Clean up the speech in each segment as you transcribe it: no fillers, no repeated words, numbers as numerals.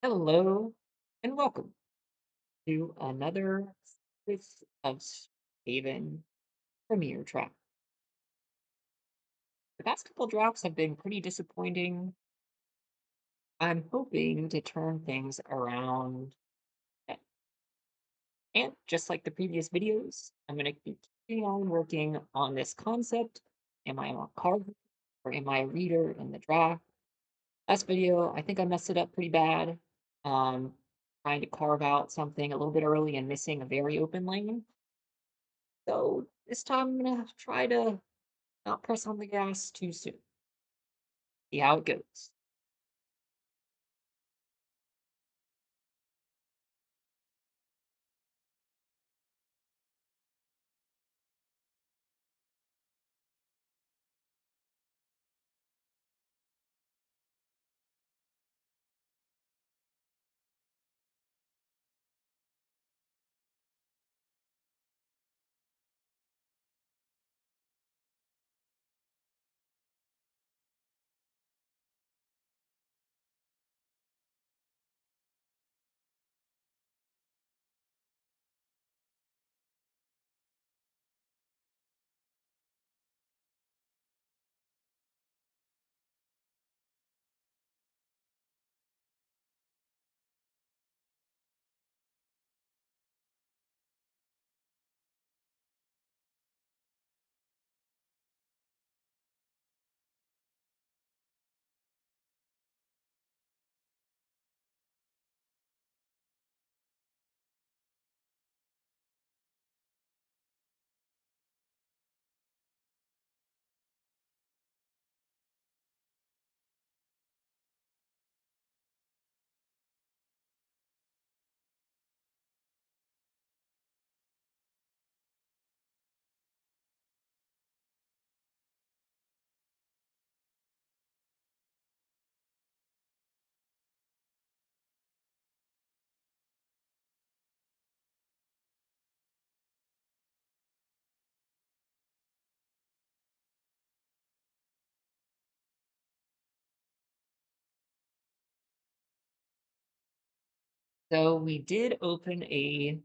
Hello and welcome to another series of Haven Premier Track. The past couple drafts have been pretty disappointing. I'm hoping to turn things around. And just like the previous videos, I'm going to continue on working on this concept. Am I a card or am I a reader in the draft? Last video, I think I messed it up pretty bad. Um, Trying to carve out something a little bit early and missing a very open lane. So this time I'm gonna try to not press on the gas too soon. See how it goes. So we did open a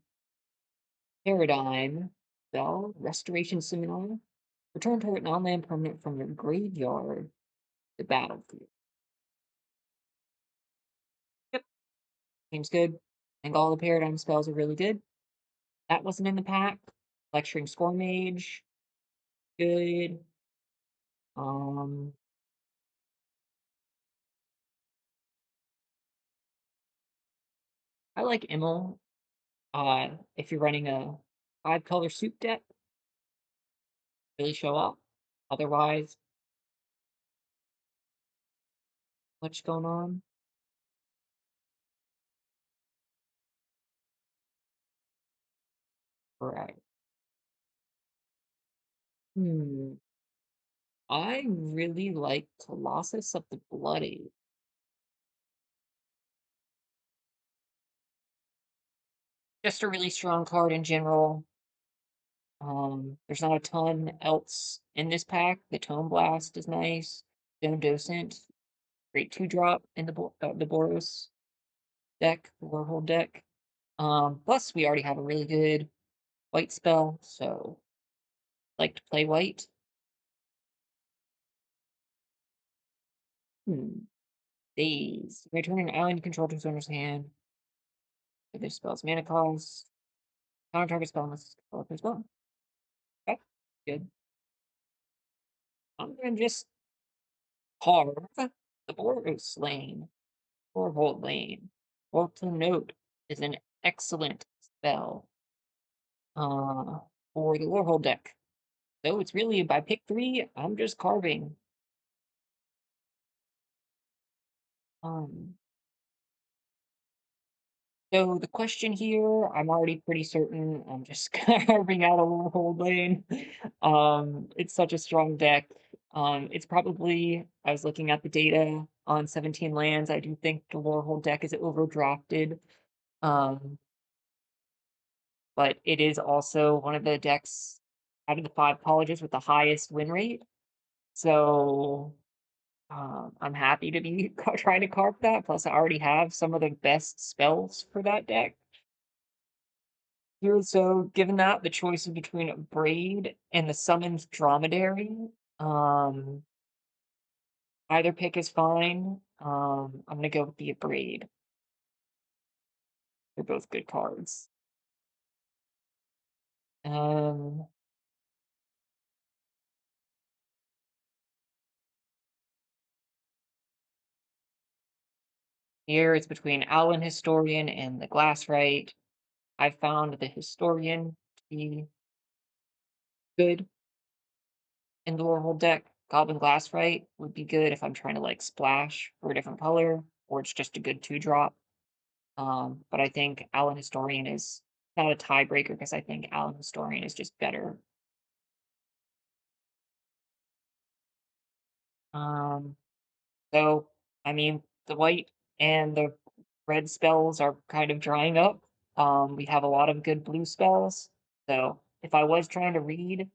paradigm spell, Restoration Seminar. Return target non-land permanent from your graveyard to the battlefield. Yep, seems good. I think all the paradigm spells are really good. That wasn't in the pack. Lecturing Score Mage, good. Um, I like Immel. If you're running a 5-color soup deck, really show up. Otherwise, what's going on? Right. Hmm. I really like Colossus of the Bloody. Just a really strong card in general. There's not a ton else in this pack. The Tome Blast is nice. Stone Docent, great 2-drop in the Boros deck, Warhold deck. Plus we already have a really good white spell, so like to play white. Hmm. Daze. Return an island control to its owner's hand. If this spell's mana cost. Counter target spell unless it's controlled as well. Okay, good. I'm gonna just carve the Boros lane. Warhold lane. Volta Note is an excellent spell uh, for the Warhold deck. So it's really by pick 3, I'm just carving. Um, So the question here, I'm already pretty certain I'm just carving out a Warhold lane. It's such a strong deck. It's probably, I was looking at the data on 17 lands. I do think the Warhold deck is overdrafted. Um, but it is also one of the decks out of the 5 colleges with the highest win rate. So I'm happy to be trying to carve that. Plus, I already have some of the best spells for that deck. Here, so given that the choice is between a braid and the summoned dromedary, um, either pick is fine. I'm gonna go with the braid. They're both good cards. Um, Here it's between Allen Historian and the Glasswrite. I found the Historian to be good in the Lorehold deck. Goblin Glasswrite would be good if I'm trying to like splash for a different color, or it's just a good 2 drop. But I think Allen Historian is not a tiebreaker because I think Allen Historian is just better. Um, so I mean the white and the red spells are kind of drying up. We have a lot of good blue spells. So if I was trying to read,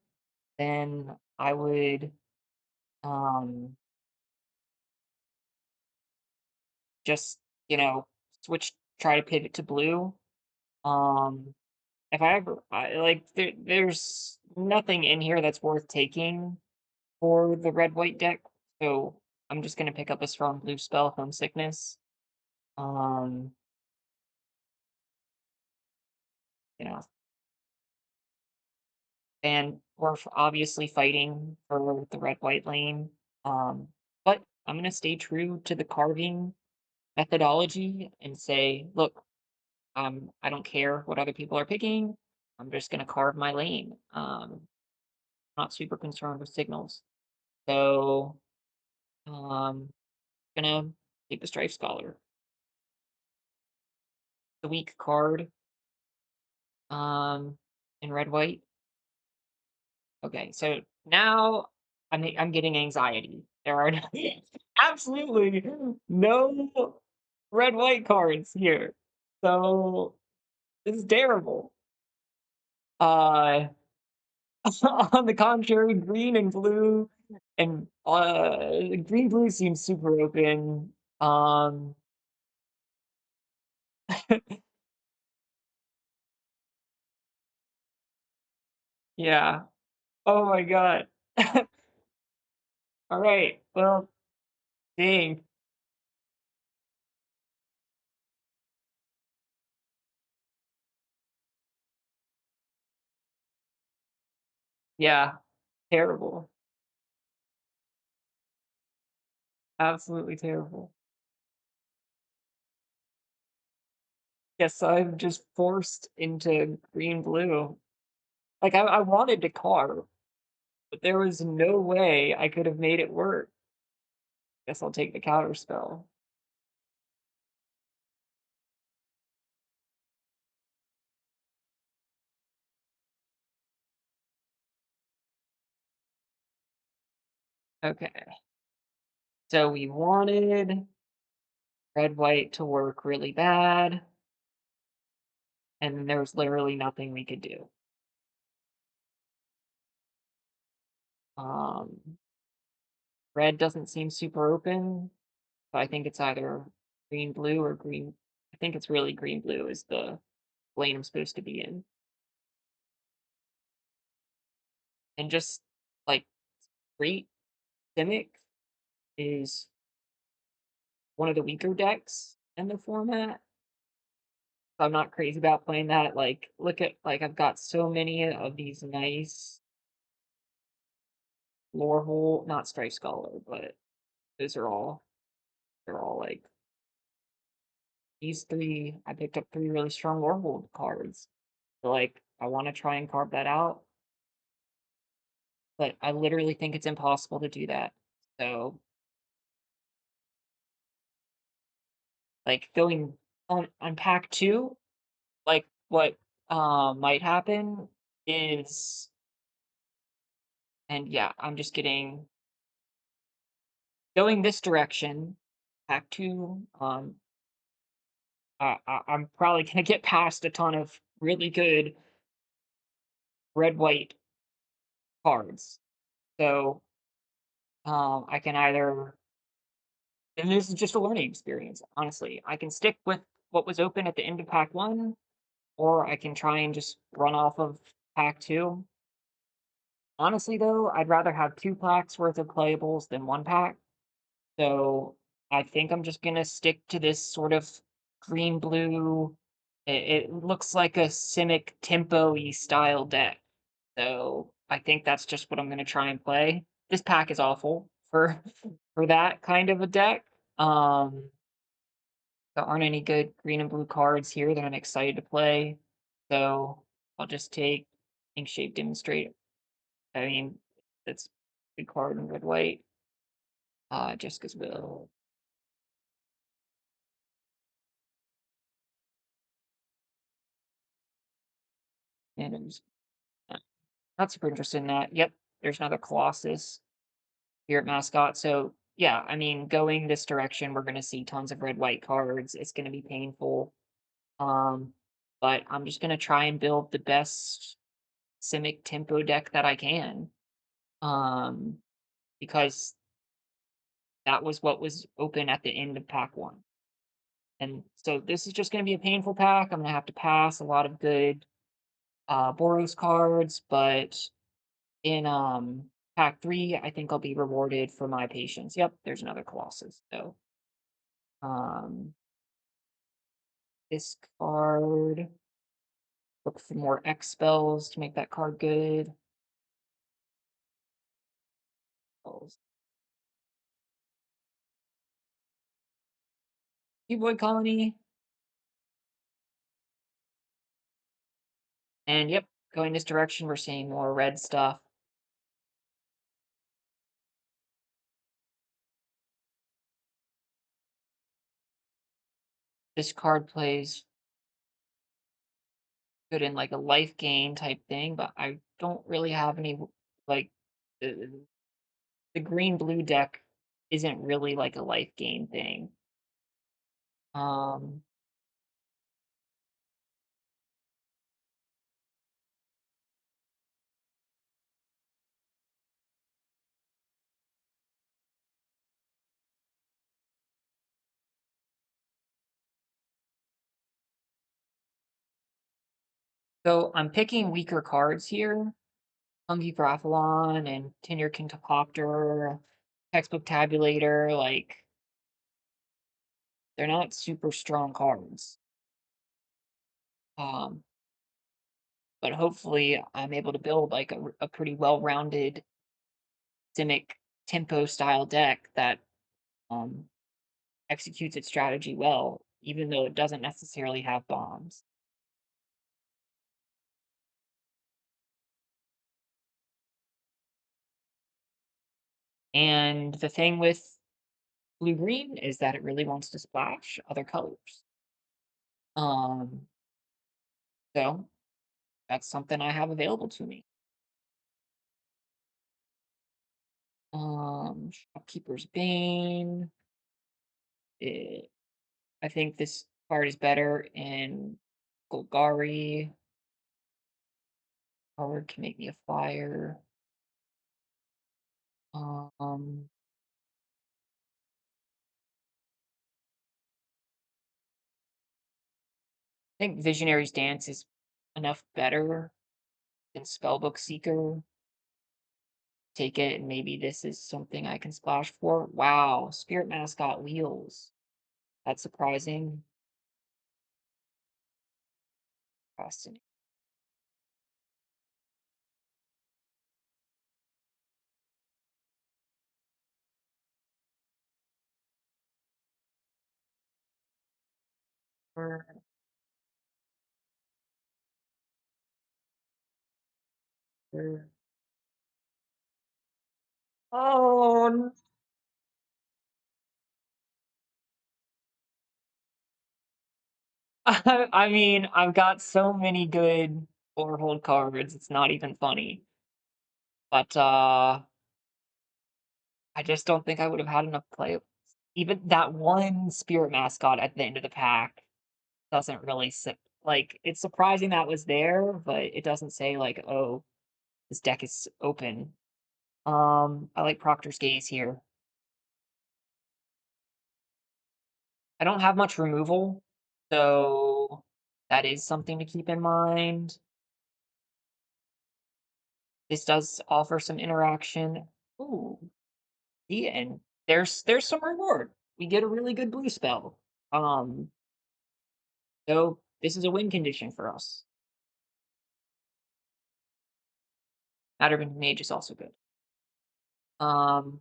then I would um just, you know, switch try to pivot to blue. Um if I ever there's nothing in here that's worth taking for the red white deck. So I'm just gonna pick up a strong blue spell, homesickness. Um, you know, and we're obviously fighting for the red white lane. Um, but I'm gonna stay true to the carving methodology and say, look, I don't care what other people are picking. I'm just gonna carve my lane. Not super concerned with signals. So, gonna take the Strife Scholar. The weak card, um, in red white. Okay, so now I'm getting anxiety. There are absolutely no red white cards here. So this is terrible. Uh on the contrary, green and blue and green blue seems super open. Um yeah. Oh my god. All right. Well, dang. Yeah. Terrible. Absolutely terrible. Yes, I'm just forced into green blue. Like I wanted to carve, but there was no way I could have made it work. Guess I'll take the counter spell. Okay. So we wanted red white to work really bad, and there was literally nothing we could do. Um, Red doesn't seem super open, so I think it's either green blue or green. I think it's really green blue is the lane I'm supposed to be in. And just like great Simic is one of the weaker decks in the format. So I'm not crazy about playing that. Like, look at like I've got so many of these nice lore hole, not Strife Scholar, but those are all they're all like these three. I picked up 3 really strong lore hold cards. So like I want to try and carve that out, but I literally think it's impossible to do that. So like going on pack two, like what might happen is and yeah, I'm just getting going this direction, pack two. I'm probably gonna get past a ton of really good red white cards. So I can either And this is just a learning experience, honestly. I can stick with what was open at the end of pack 1, or I can try and just run off of pack 2. Honestly, though, I'd rather have 2 packs worth of playables than 1 pack. So, I think I'm just gonna stick to this sort of green blue. It looks like a Simic Tempo-y style deck. So, I think that's just what I'm gonna try and play. This pack is awful for for that kind of a deck. There aren't any good green and blue cards here that I'm excited to play. So, I'll just take Inkshape Demonstrator. I mean, that's a good card in red white. Jessica's Will. And uh, not super interested in that. Yep, there's another Colossus Spirit Mascot. So yeah, I mean, going this direction, we're gonna see tons of red white cards. It's gonna be painful. Um, but I'm just gonna try and build the best Simic tempo deck that I can. Um, because that was what was open at the end of pack 1. And so this is just gonna be a painful pack. I'm gonna have to pass a lot of good Boros cards, but in pack 3, I think I'll be rewarded for my patience. Yep, there's another Colossus. So um this card, look for more X spells to make that card good. Spells. Cuboid Colony. And yep, going this direction, we're seeing more red stuff. This card plays good in like a life gain type thing, but I don't really have any like the, the green blue deck isn't really like a life gain thing. Um so I'm picking weaker cards here. Hungry Graphalon and Tenure Kinkocopter, Textbook Tabulator, like they're not super strong cards. Um, but hopefully I'm able to build like a pretty well-rounded Simic tempo style deck that um executes its strategy well, even though it doesn't necessarily have bombs. And the thing with blue green is that it really wants to splash other colors. Um, so that's something I have available to me. Shopkeeper's Bane. eh, I think this card is better in Golgari. Card can make me a flyer. Um, I think Visionary's Dance is enough better than Spellbook Seeker. Take it, and maybe this is something I can splash for. Wow, Spirit Mascot Wheels. That's surprising. Fascinating. Oh, I mean, I've got so many good Overhold cards, it's not even funny. But, I just don't think I would have had enough play. Even that one Spirit Mascot at the end of the pack doesn't really sit like, it's surprising that was there, but it doesn't say like, "Oh, this deck is open." I like Proctor's Gaze here. I don't have much removal, so that is something to keep in mind. This does offer some interaction. Ooh, see, and there's some reward. We get a really good blue spell. Um, so this is a win condition for us. Matterman Mage is also good. Um,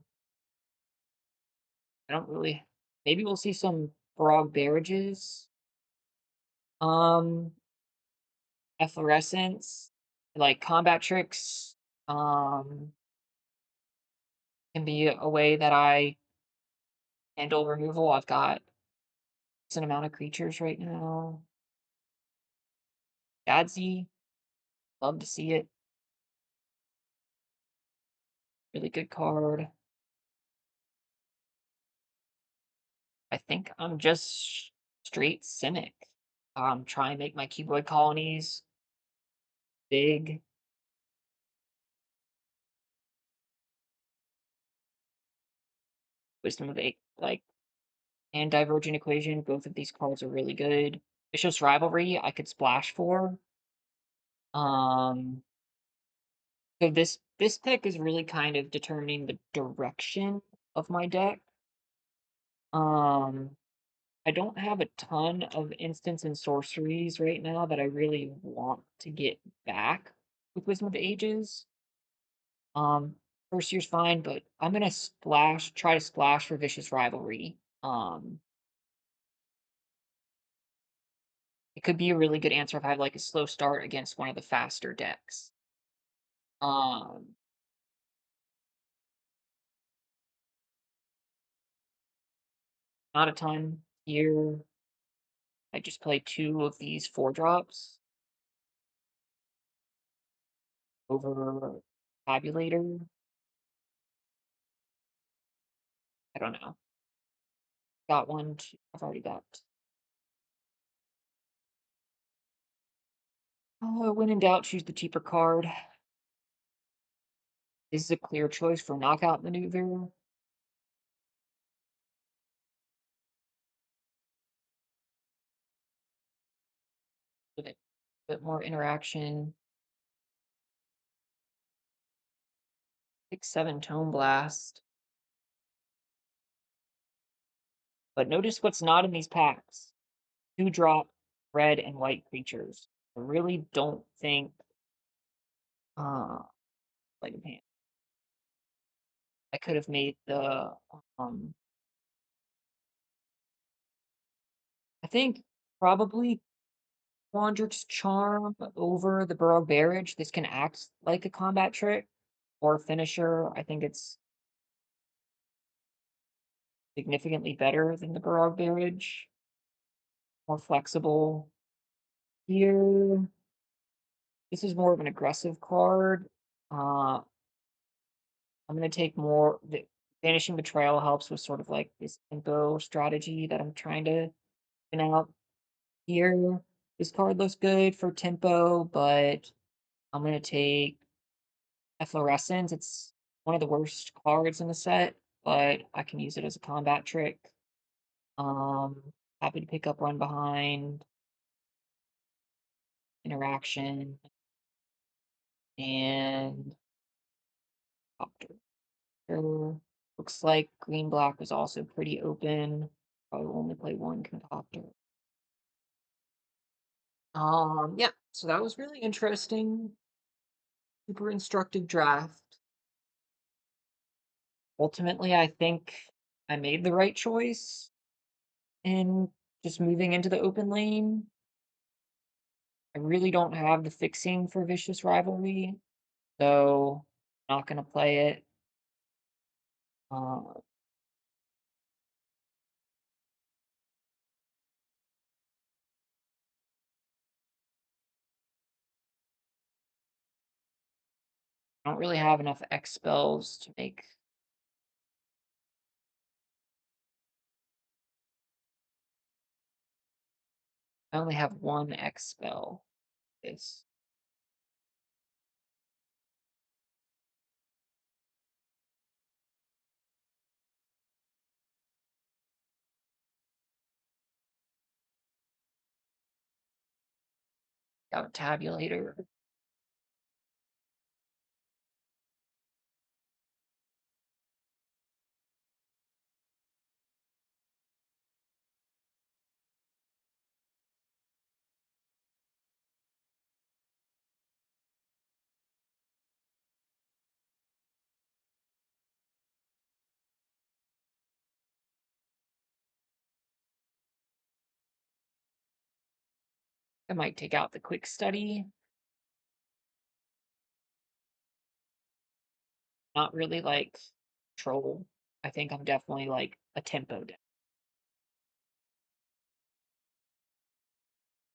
I don't really. Maybe we'll see some Frog Barrages. Um, Efflorescence, like combat tricks. Um, can be a way that I handle removal. I've got an amount of creatures right now. Gadsy, love to see it. Really good card. I think I'm just straight Simic. Try and make my cuboid colonies big. Wisdom of Eight, like, and Divergent Equation. Both of these cards are really good. Vicious Rivalry, I could splash for. Um, so this pick is really kind of determining the direction of my deck. Um, I don't have a ton of instants and sorceries right now that I really want to get back with Wisdom of the Ages. Um, First year's fine, but I'm gonna try to splash for Vicious Rivalry. It could be a really good answer if I have like a slow start against one of the faster decks. Um, Not a ton here. I just play 2 of these 4 drops over Tabulator. I don't know. Got one. I've already got. Oh, when in doubt, choose the cheaper card. This is a clear choice for knockout maneuver. With a bit more interaction. 6/7 Tone Blast. But notice what's not in these packs. 2-drop red and white creatures. I really don't think like a hand. I could have made the I think probably Quandrix Charm over the Burrow Barrage. This can act like a combat trick or a finisher. I think it's significantly better than the Burrow Barrage. More flexible. Here, this is more of an aggressive card. I'm gonna take more. The Vanishing Betrayal helps with sort of like this tempo strategy that I'm trying to fin out here. This card looks good for tempo, but I'm gonna take Efflorescence. It's one of the worst cards in the set, but I can use it as a combat trick. Um, Happy to pick up Run Behind, Interaction, and Copter. Sure. Looks like green black was also pretty open. Probably will only play one concoctor. Yeah, so that was really interesting. Super instructive draft. Ultimately, I think I made the right choice in just moving into the open lane. I really don't have the fixing for Vicious Rivalry, so not gonna play it. I don't really have enough X spells to make. I only have one X spell. This. Got a tabulator. I might take out the quick study. Not really like control. I think I'm definitely like a tempo down.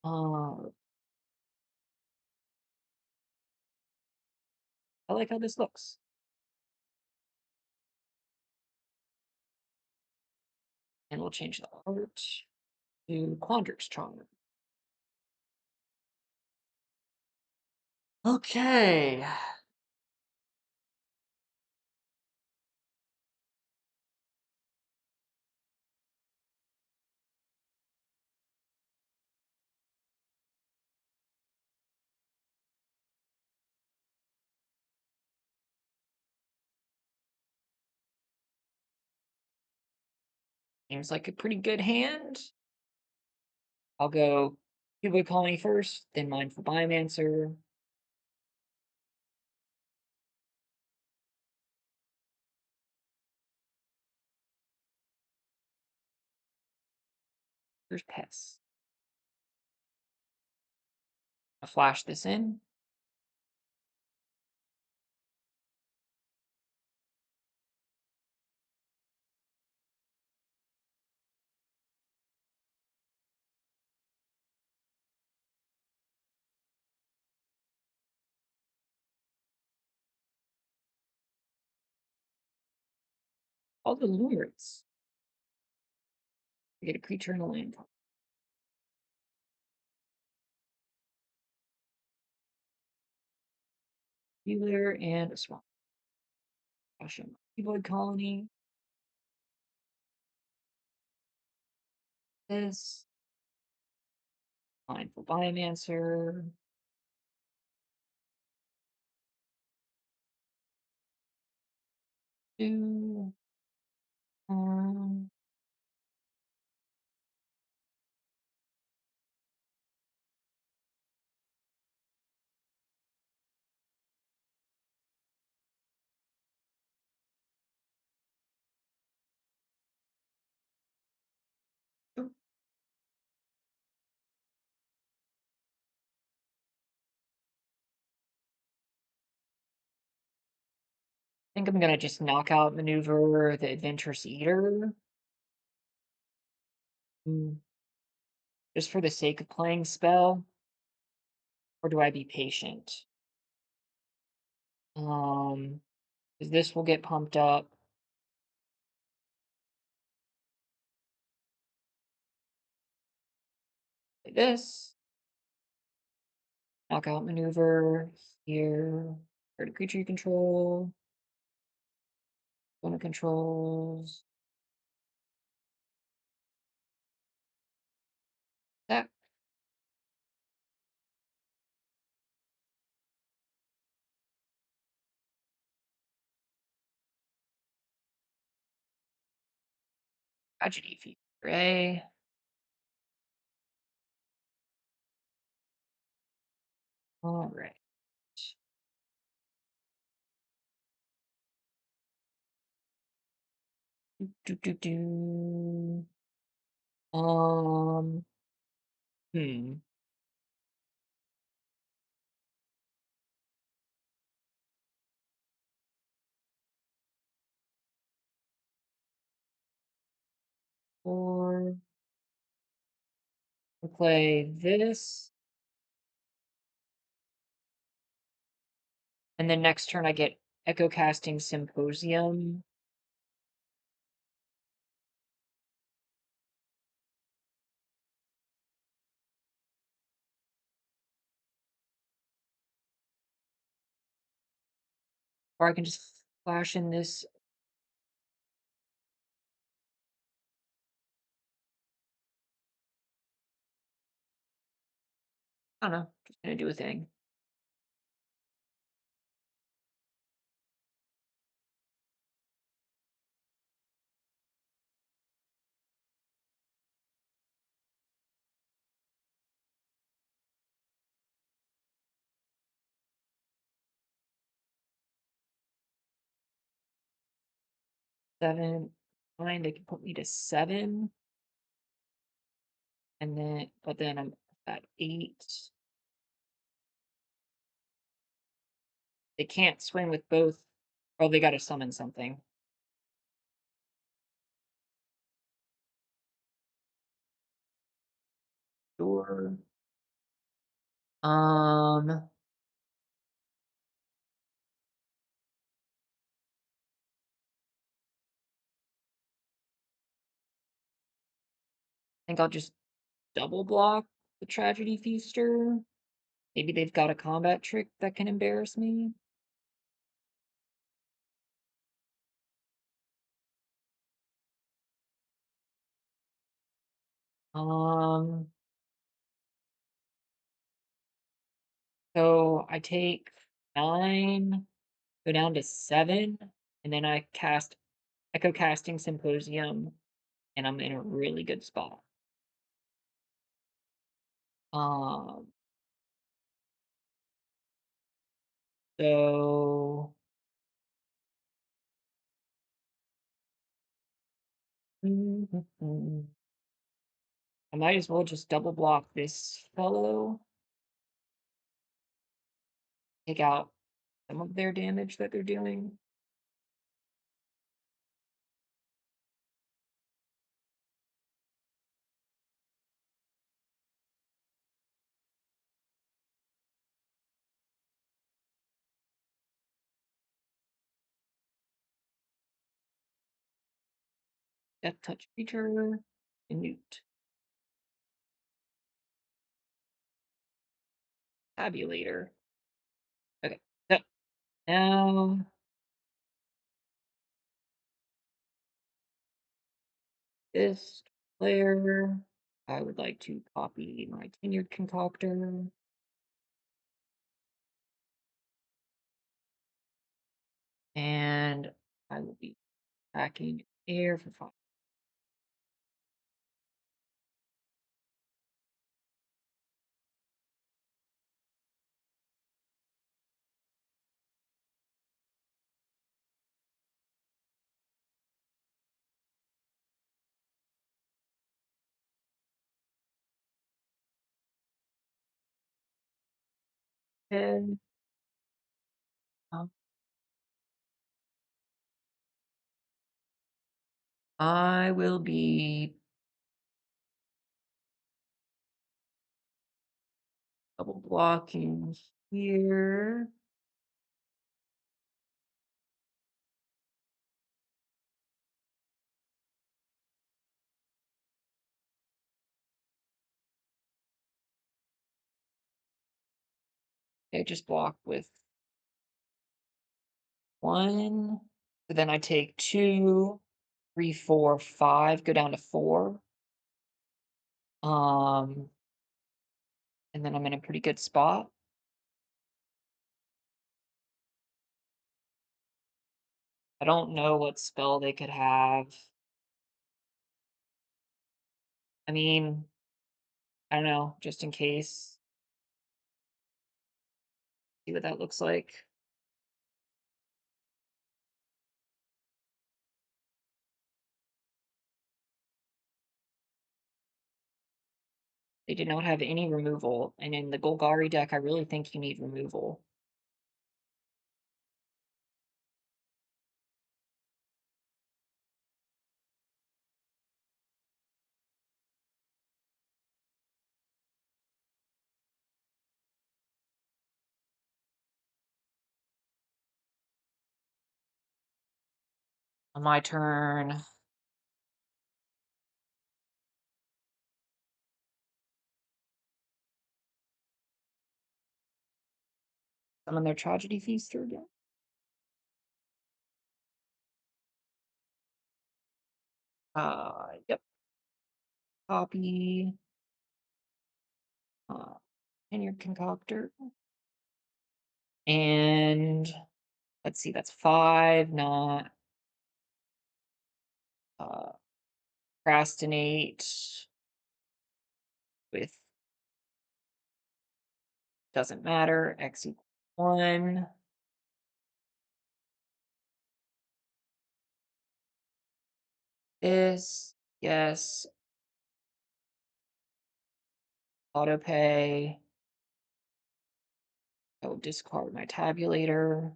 Uh, I like how this looks. And we'll change the art to Quandrix Charm. Okay. Seems like a pretty good hand. I'll go Cuboid Colony first, then Mindful Biomancer. Here's Pest. I'll flash this in. All the lures. Get a creature in a land. Healer and a swamp. Flash in Cuboid Colony. This. Mindful Biomancer. Two. Um, I think I'm gonna just knockout maneuver the Adventurous Eater. Mm, just for the sake of playing spell, or do I be patient? 'Cause this will get pumped up. Like this. Knockout maneuver here. Target creature you control. Opponent controls. That tragedy feature. A. All right. Do do do. Um. Hmm. Or we'll play this, and then next turn I get Echo Casting Symposium. Or I can just flash in this. I don't know. gonna do a thing. Seven. Fine, they can put me to 7. And then, but then I'm at 8. They can't swing with both. Oh, they gotta summon something. Sure. I think I'll just double block the Tragedy Feaster. Maybe they've got a combat trick that can embarrass me. Um, so I take 9, go down to 7, and then I cast Echo Casting Symposium, and I'm in a really good spot. Um, so I might as well just double block this fellow, take out some of their damage that they're doing. Death Touch Creature, and Newt. Tabulator. Okay, so now this player, I would like to copy my Tenured Concoctor. And I will be attacking air for 5. And um, I will be double blocking here. I just block with 1. So then I take 2, 3, 4, 5, go down to 4. Um, and then I'm in a pretty good spot. I don't know what spell they could have. I mean, I don't know, just in case. See what that looks like. They did not have any removal, and in the Golgari deck, I really think you need removal. On my turn, summon their Tragedy Feaster again. Yep. Copy. in your concoctor. And let's see, that's 5, not uh, procrastinate with doesn't matter, x equals 1. This, yes, autopay. I will discard my tabulator.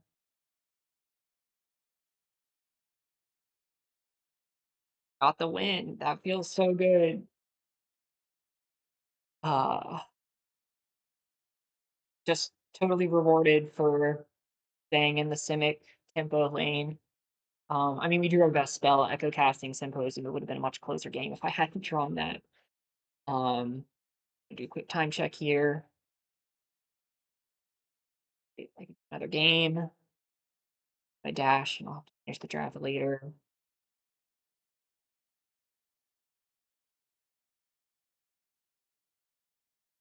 Got the win. That feels so good. Uh, just totally rewarded for staying in the Simic tempo lane. I mean, we drew our best spell, Echo Casting Symposium. It would have been a much closer game if I hadn't drawn that. Um, do a quick time check here. Like another game. My dash, and I'll have to finish the draft later.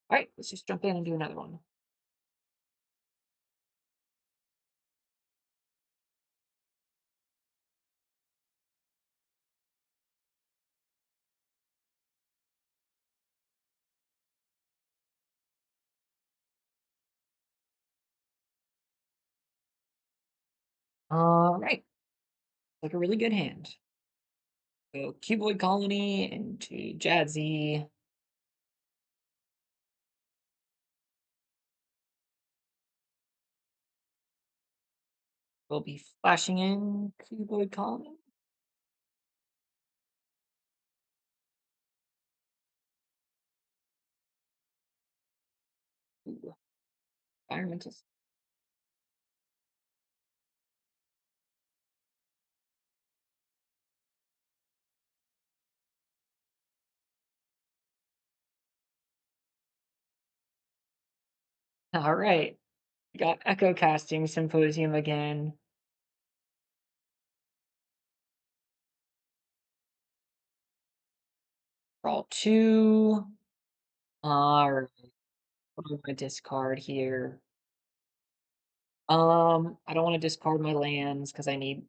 All right, let's just jump in and do another one. All right, like a really good hand. So Cuboid Colony into Jadzi. We'll be flashing in Cuboid Colony. Ooh, environmental. All right, we got Echo Casting Symposium again. Draw 2. All right, what do I want to discard here? I don't want to discard my lands because I need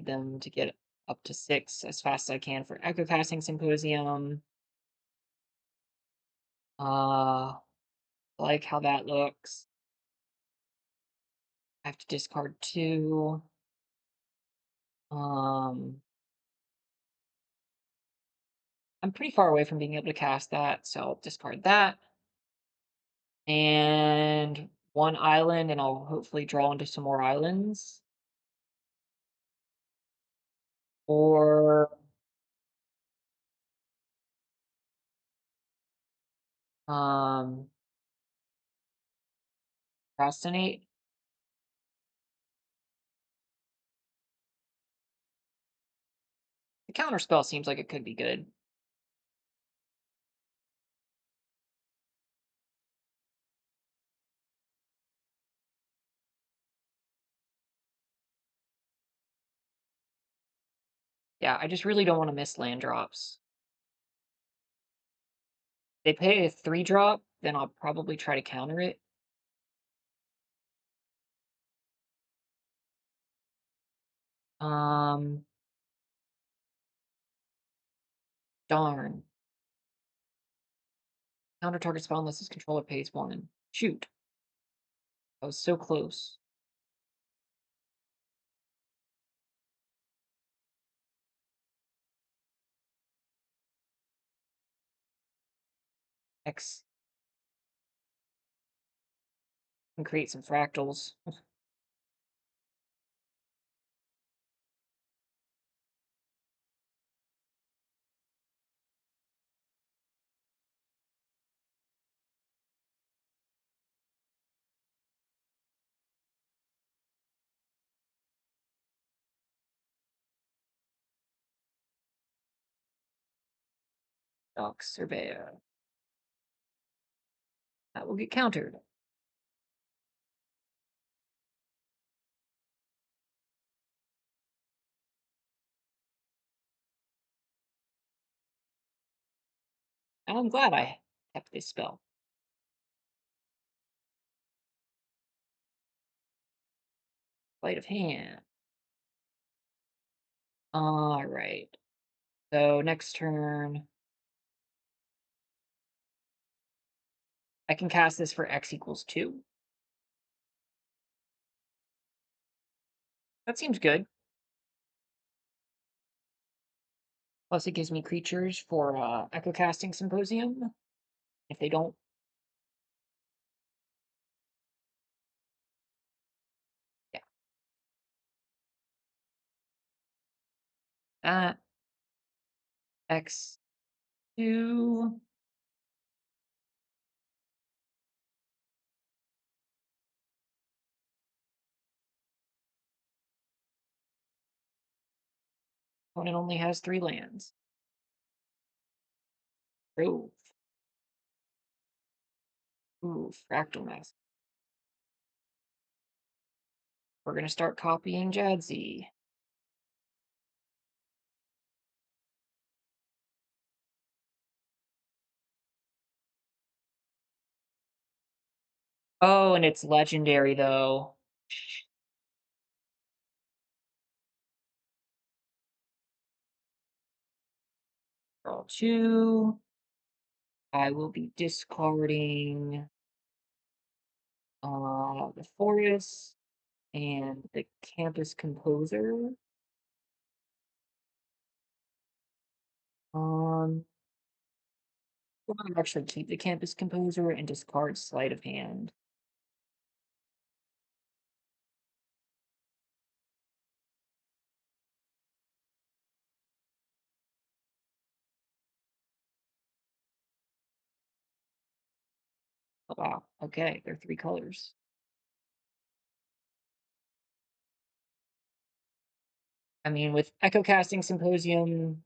them to get up to 6 as fast as I can for Echo Casting Symposium. I like how that looks. I have to discard 2. Um, I'm pretty far away from being able to cast that, so I'll discard that. And 1 island, and I'll hopefully draw into some more islands. Or um procrastinate. The counter spell seems like it could be good. Yeah, I just really don't want to miss land drops. They pay a 3 drop, then I'll probably try to counter it. Um, darn. Counter target spell unless its controller pays 1. Shoot. I was so close. X and create some fractals. Dock Surveyor. That will get countered. And I'm glad I kept this spell. Sleight of hand. All right. So next turn, I can cast this for X equals 2. That seems good. Plus, it gives me creatures for Echo Casting Symposium. If they don't, yeah. That X2. Opponent only has 3 lands. Ooh, ooh, Fractal Mask. We're gonna start copying Jadzi. Oh, and it's legendary though. Draw 2. I will be discarding the Forest and the Campus Composer. Um, I'm gonna actually keep the Campus Composer and discard Sleight of Hand. Oh, wow. Okay, they're 3 colors. I mean, with Echo Casting Symposium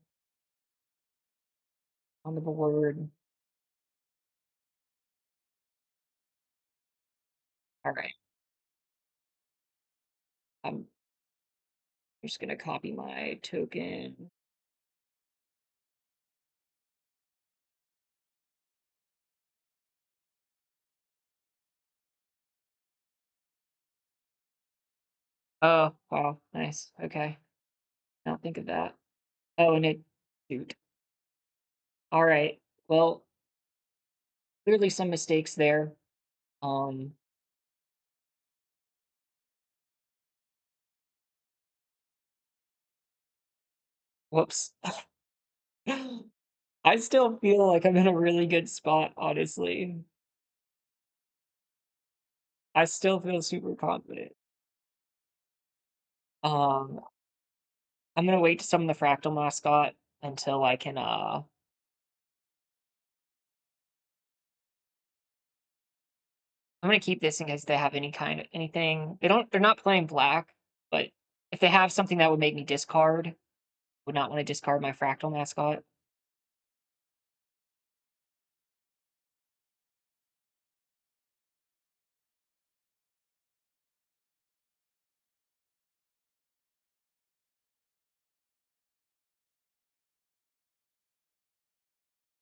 on the board. All right. I'm just gonna copy my token. Oh, wow, nice. Okay. Not think of that. Oh, and it shoot. All right. Well, clearly some mistakes there. Um, whoops. I still feel like I'm in a really good spot, honestly. I still feel super confident. Um, I'm gonna wait to summon the Fractal Mascot until I can I'm gonna keep this in case they have any kind of anything. They're not playing black, but if they have something that would make me discard, would not want to discard my Fractal Mascot.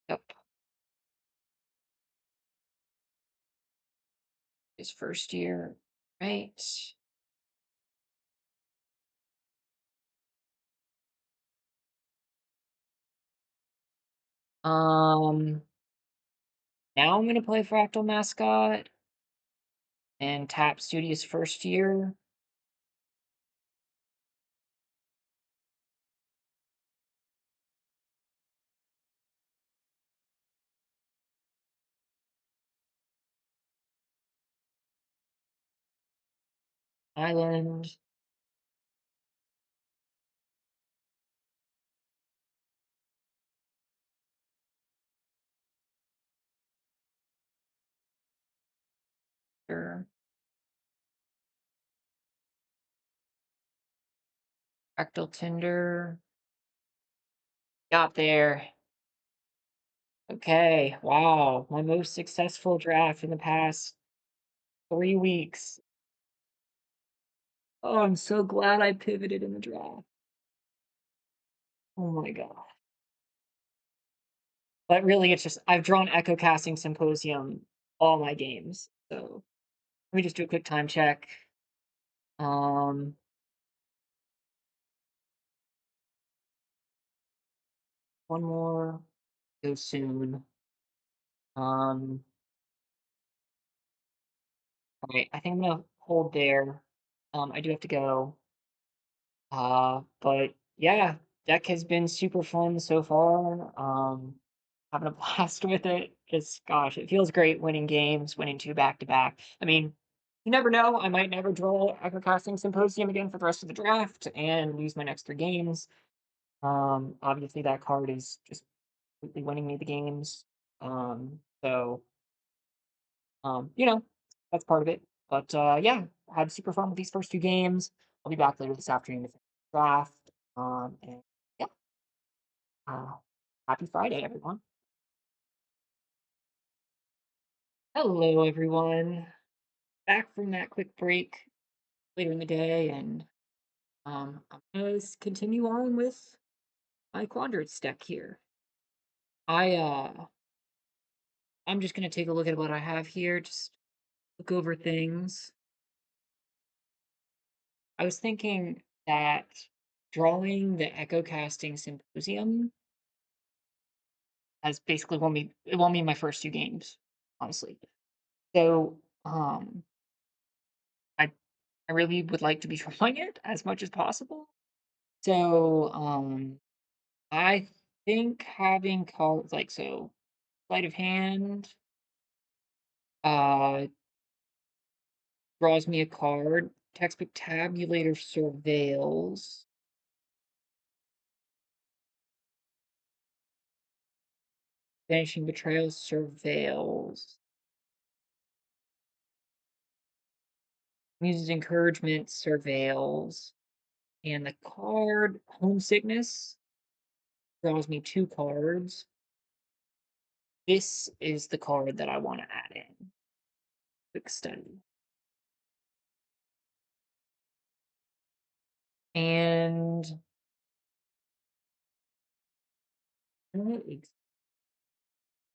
Yep. His first year. Right. Um Now I'm gonna play Fractal Mascot and tap Studious first year. Island. Sure. Fractal Tinder. Got there. Okay. Wow. My most successful draft in the past 3 weeks. Oh, I'm so glad I pivoted in the draft. Oh my god. But really, it's just I've drawn Echo Casting Symposium all my games. So let me just do a quick time check. Um, one more, go soon. Um, all right, I think I'm gonna hold there. I do have to go. But yeah, deck has been super fun so far. Having a blast with it. Just gosh, it feels great winning games, winning two back to back. I mean, you never know. I might never draw Echo Symposium again for the rest of the draft and lose my next three games. Obviously that card is just completely winning me the games. So that's part of it. But yeah, had super fun with these first two games. I'll be back later this afternoon to finish the draft. And yeah, uh, happy Friday, everyone. Hello, everyone. Back from that quick break later in the day, and I'm gonna continue on with my Quandrits deck here. I I'm just gonna take a look at what I have here, just look over things. I was thinking that drawing the Echo Casting Symposium has basically won me my first two games, honestly. So I I really would like to be drawing it as much as possible. So I think having cards like so sleight of hand uh draws me a card. Textbook tabulator surveils. Vanishing betrayal surveils. Uses encouragement surveils. And the card homesickness draws me two cards. This is the card that I want to add in. Quick study. And what exactly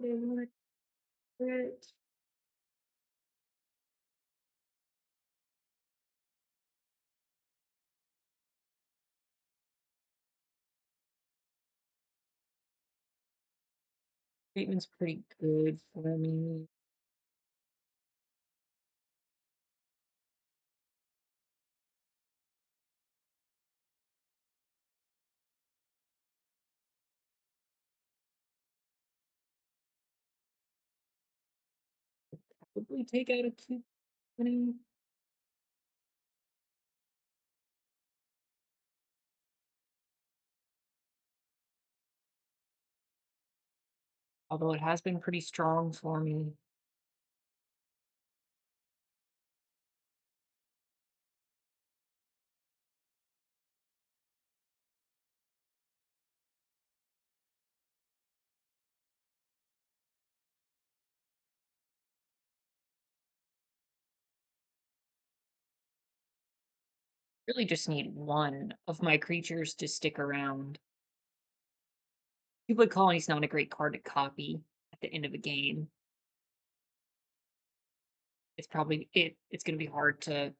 I want for it? Treatment's pretty good for me. Probably take out a keep winning. Although it has been pretty strong for me. Really just need one of my creatures to stick around. People Colony's not a great card to copy at the end of a game. It's probably it's gonna be hard to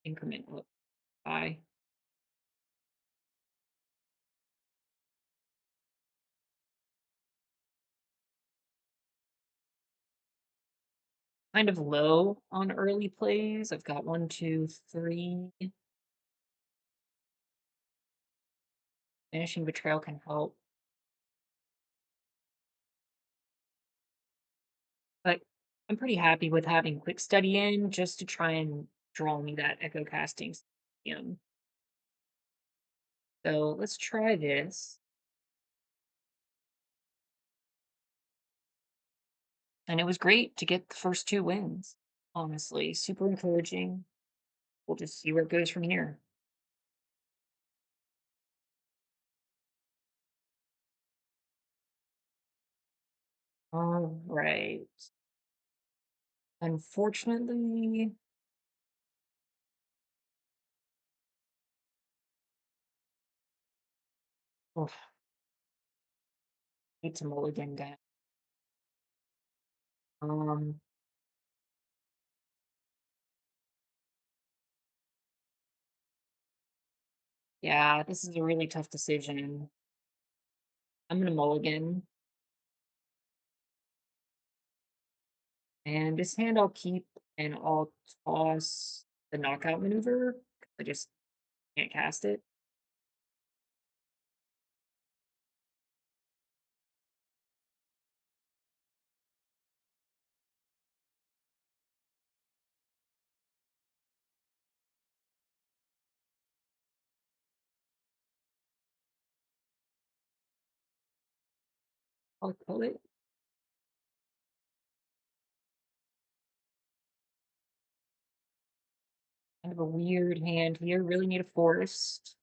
increment by. Kind of low on early plays. I've got one, two, three. Vanishing Betrayal can help. But I'm pretty happy with having Quick Study in just to try and draw me that Echo Casting Stadium. So let's try this. And it was great to get the first two wins, honestly. Super encouraging. We'll just see where it goes from here. All right. Unfortunately, oof, need to mulligan that. Um, Yeah, this is a really tough decision. I'm gonna mulligan, and this hand I'll keep, and I'll toss the knockout maneuver. I just can't cast it. I'll pull it. Kind of a weird hand here. Really need a forest.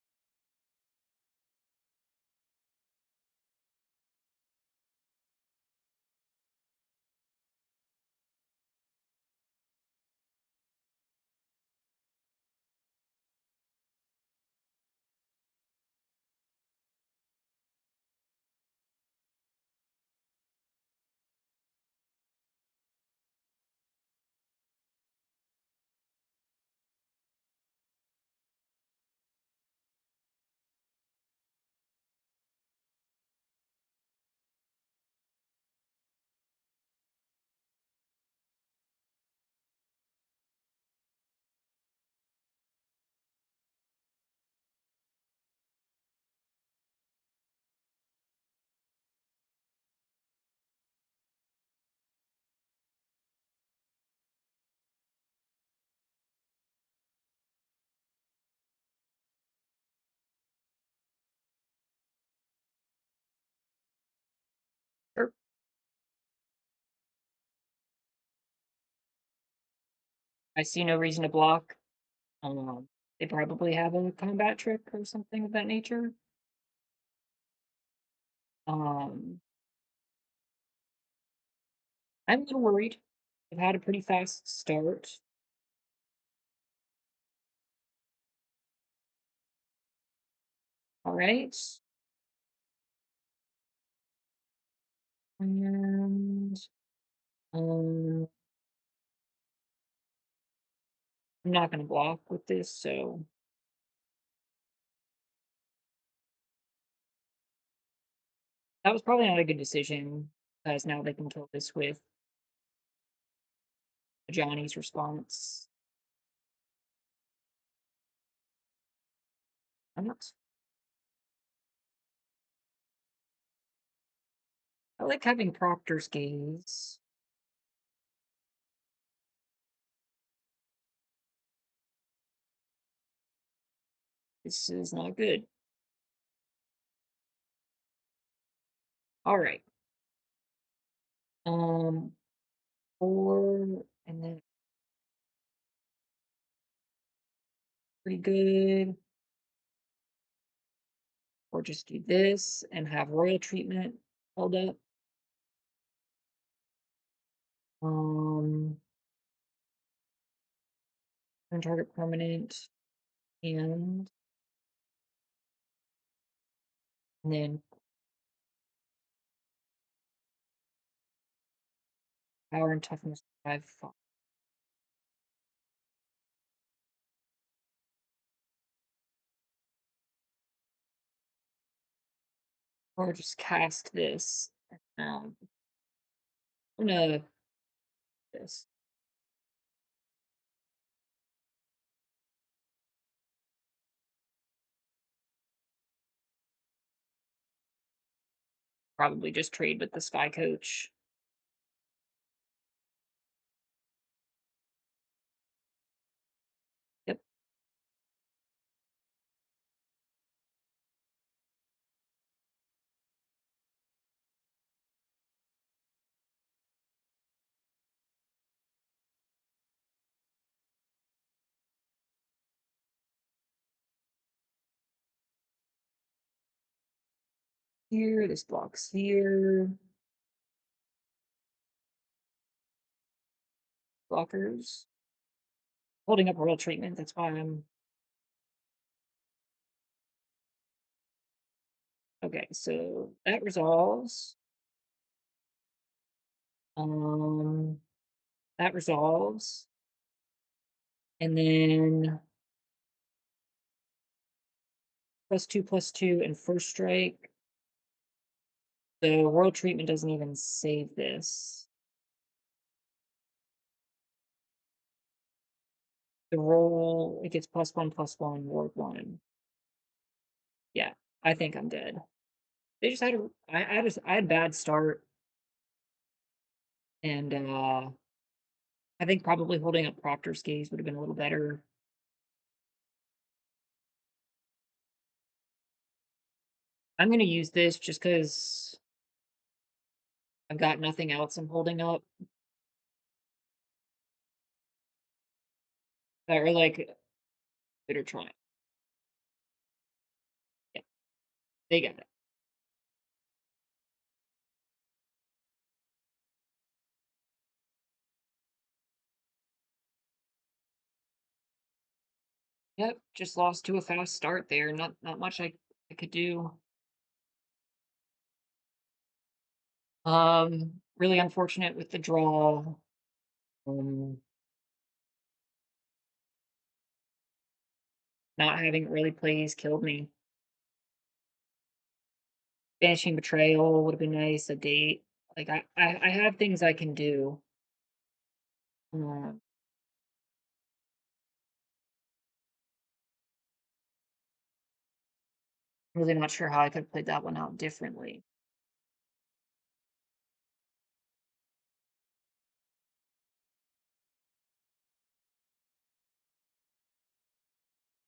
Sure. I see no reason to block. They probably have a combat trick or something of that nature. Um, I'm a little worried. They've had a pretty fast start. All right. And um, I'm not going to block with this, so that was probably not a good decision because now they can kill this with Johnny's response. I'm not. I like having Proctor's gaze. This is not good. All right. Um, 4, and then pretty good. Or just do this and have royal treatment held up. Um, turn target permanent, and then power and toughness 5, 5. Or just cast this. Um, I'm gonna this. Probably just trade with the Sky Coach. Yep. Here, this blocks here. Blockers. Holding up royal treatment. That's why I'm okay. So that resolves. Um, that resolves. And then +2/+2, and first strike. The world treatment doesn't even save this. The roll, it gets +1/+1, ward 1. Yeah, I think I'm dead. They just had a I had a bad start, and, I think probably holding up Proctor's Gaze would have been a little better. I'm gonna use this just because 'cause I've got nothing else I'm holding up. Or, like, Bitter Triumph. Yeah, they got it. Yep, just lost to a fast start there, not much I could do. Really unfortunate with the draw. Um, not having early plays killed me. Banishing Betrayal would have been nice, a date. Like, I have things I can do. Um, really not sure how I could have played that one out differently.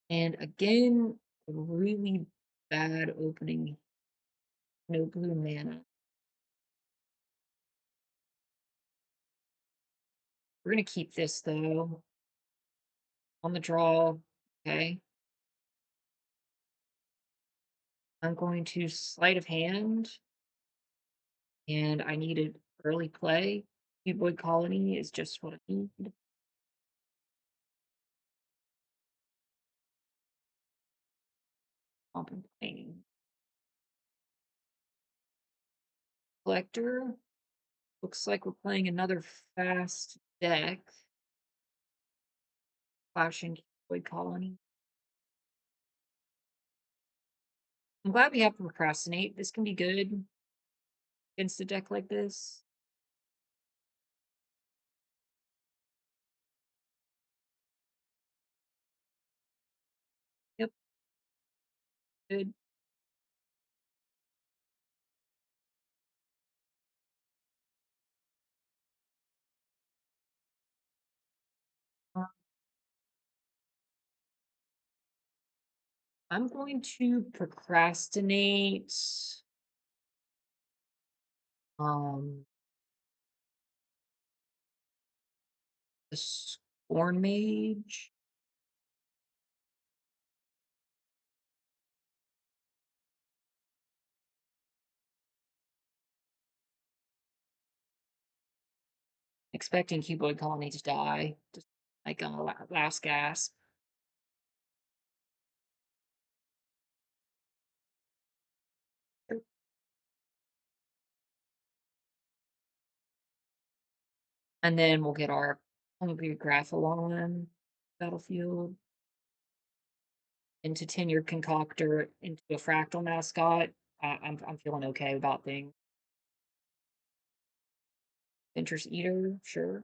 And again, a really bad opening. No blue mana. We're gonna keep this though. On the draw. Okay. I'm going to sleight of hand, and I needed early play. Cuboid Colony is just what I need. Contemplating. Collector. Looks like we're playing another fast deck. Flashing Cuboid Colony. I'm glad we have Procrastinate. This can be good against a deck like this. Yep, good. Uh, I'm going to procrastinate. Um, the Scorn Mage. Expecting Cuboid Colony to die. Just like on the last gasp. And then we'll get our Hungry Graphalon battlefield into Tenured Concoctor into a Fractal Mascot. I'm feeling okay about things. Ventress Eater, sure.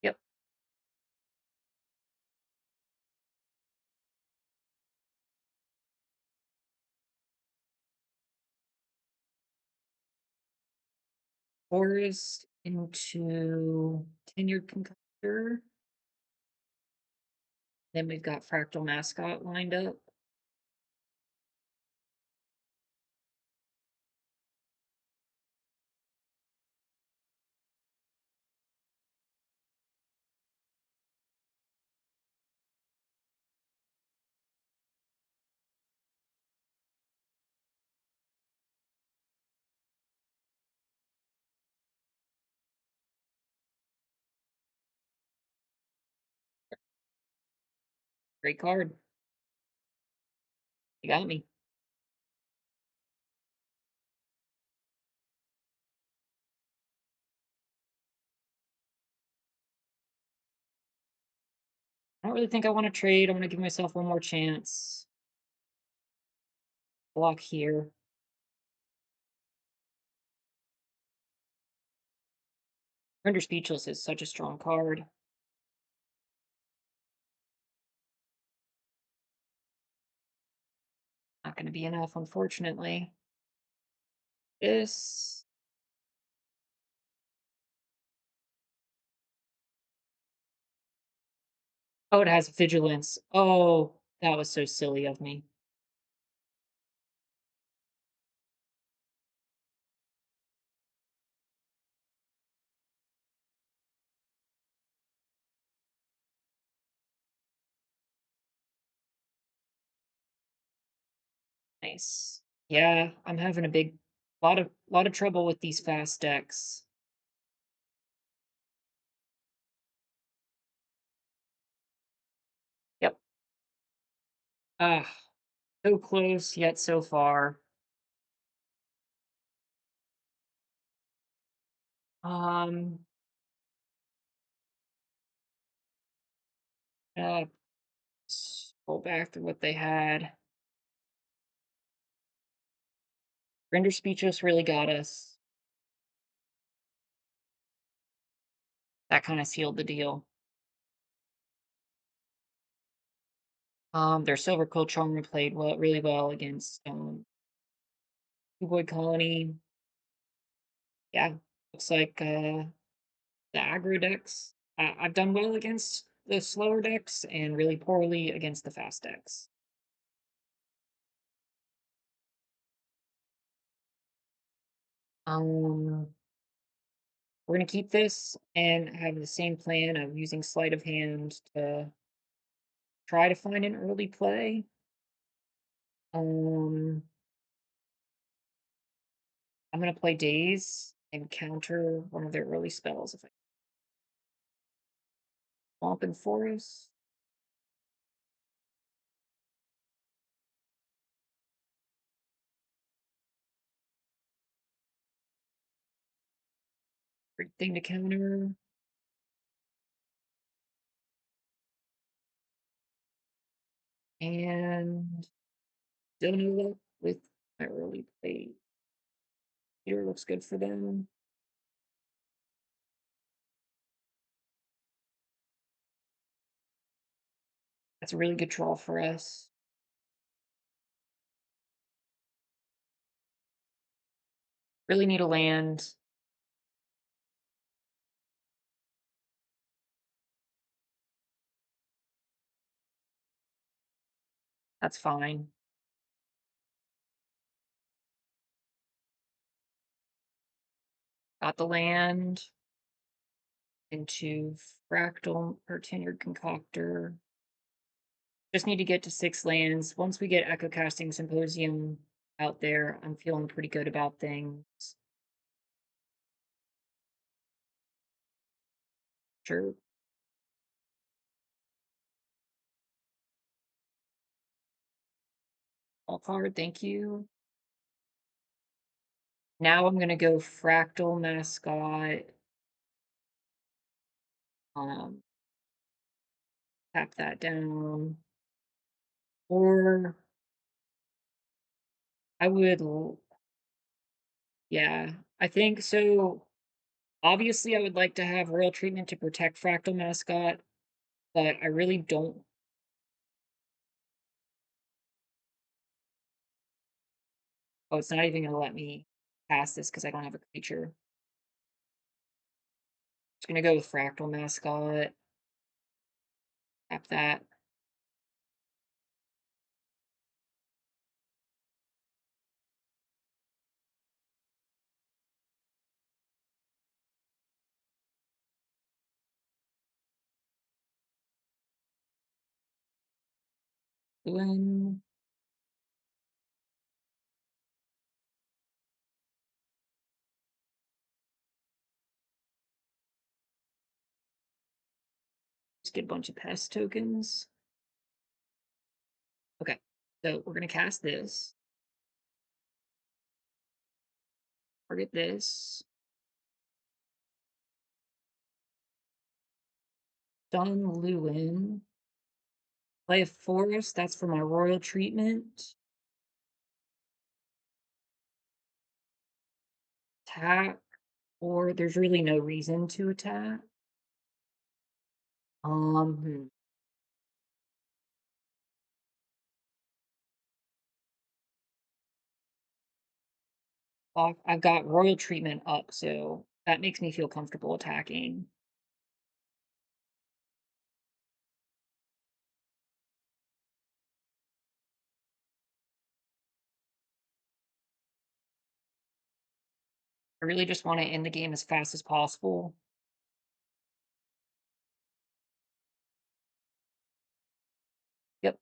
Yep. Forest into Tenured Concoctor. Then we've got Fractal Mascot lined up. Great card. You got me. I don't really think I want to trade. I'm going to give myself one more chance. Block here. Render Speechless is such a strong card. Not going to be enough, unfortunately. This. Oh, it has Vigilance. Oh, that was so silly of me. Nice. Yeah, I'm having a big lot of trouble with these fast decks. Yep. Ah, so close yet so far. Um, uh, Scroll back to what they had. Render Speechless really got us. That kind of sealed the deal. Their Silver Quill Charmer played really well against Two Boy Colony. Yeah, looks like the aggro decks. I've done well against the slower decks and really poorly against the fast decks. Um, we're gonna keep this and have the same plan of using sleight of hand to try to find an early play. Um, I'm gonna play Daze and counter one of their early spells if I Swamp and Forest. Great thing to counter. And still no luck with my early play. Here looks good for them. That's a really good draw for us. Really need a land. That's fine. Got the land into Fractal or Tenured Concoctor. Just need to get to 6 lands. Once we get Echo Casting Symposium out there, I'm feeling pretty good about things. Sure. All card, thank you. Now I'm gonna go Fractal Mascot. Um, Tap that down. Or I would, yeah, I think so. Obviously, I would like to have Royal Treatment to protect Fractal Mascot, but I really don't. Oh, it's not even gonna let me pass this because I don't have a creature. Just gonna go with Fractal Mascot. Tap that. Then just get a bunch of pest tokens. Okay. So we're gonna cast this, target this, stun Lewin, play a forest, that's for my royal treatment, attack, or there's really no reason to attack. Hmm. I've got royal treatment up, so that makes me feel comfortable attacking. I really just want to end the game as fast as possible. Yep.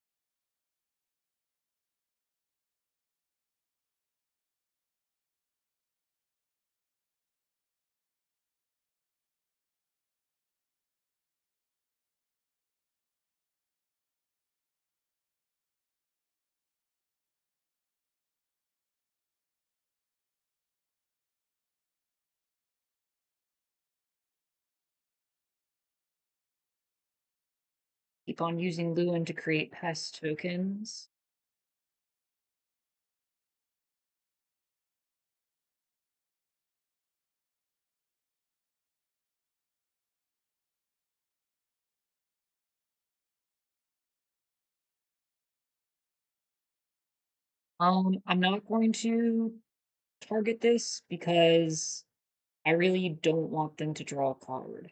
Keep on using Lewin to create pest tokens. I'm not going to target this because I really don't want them to draw a card.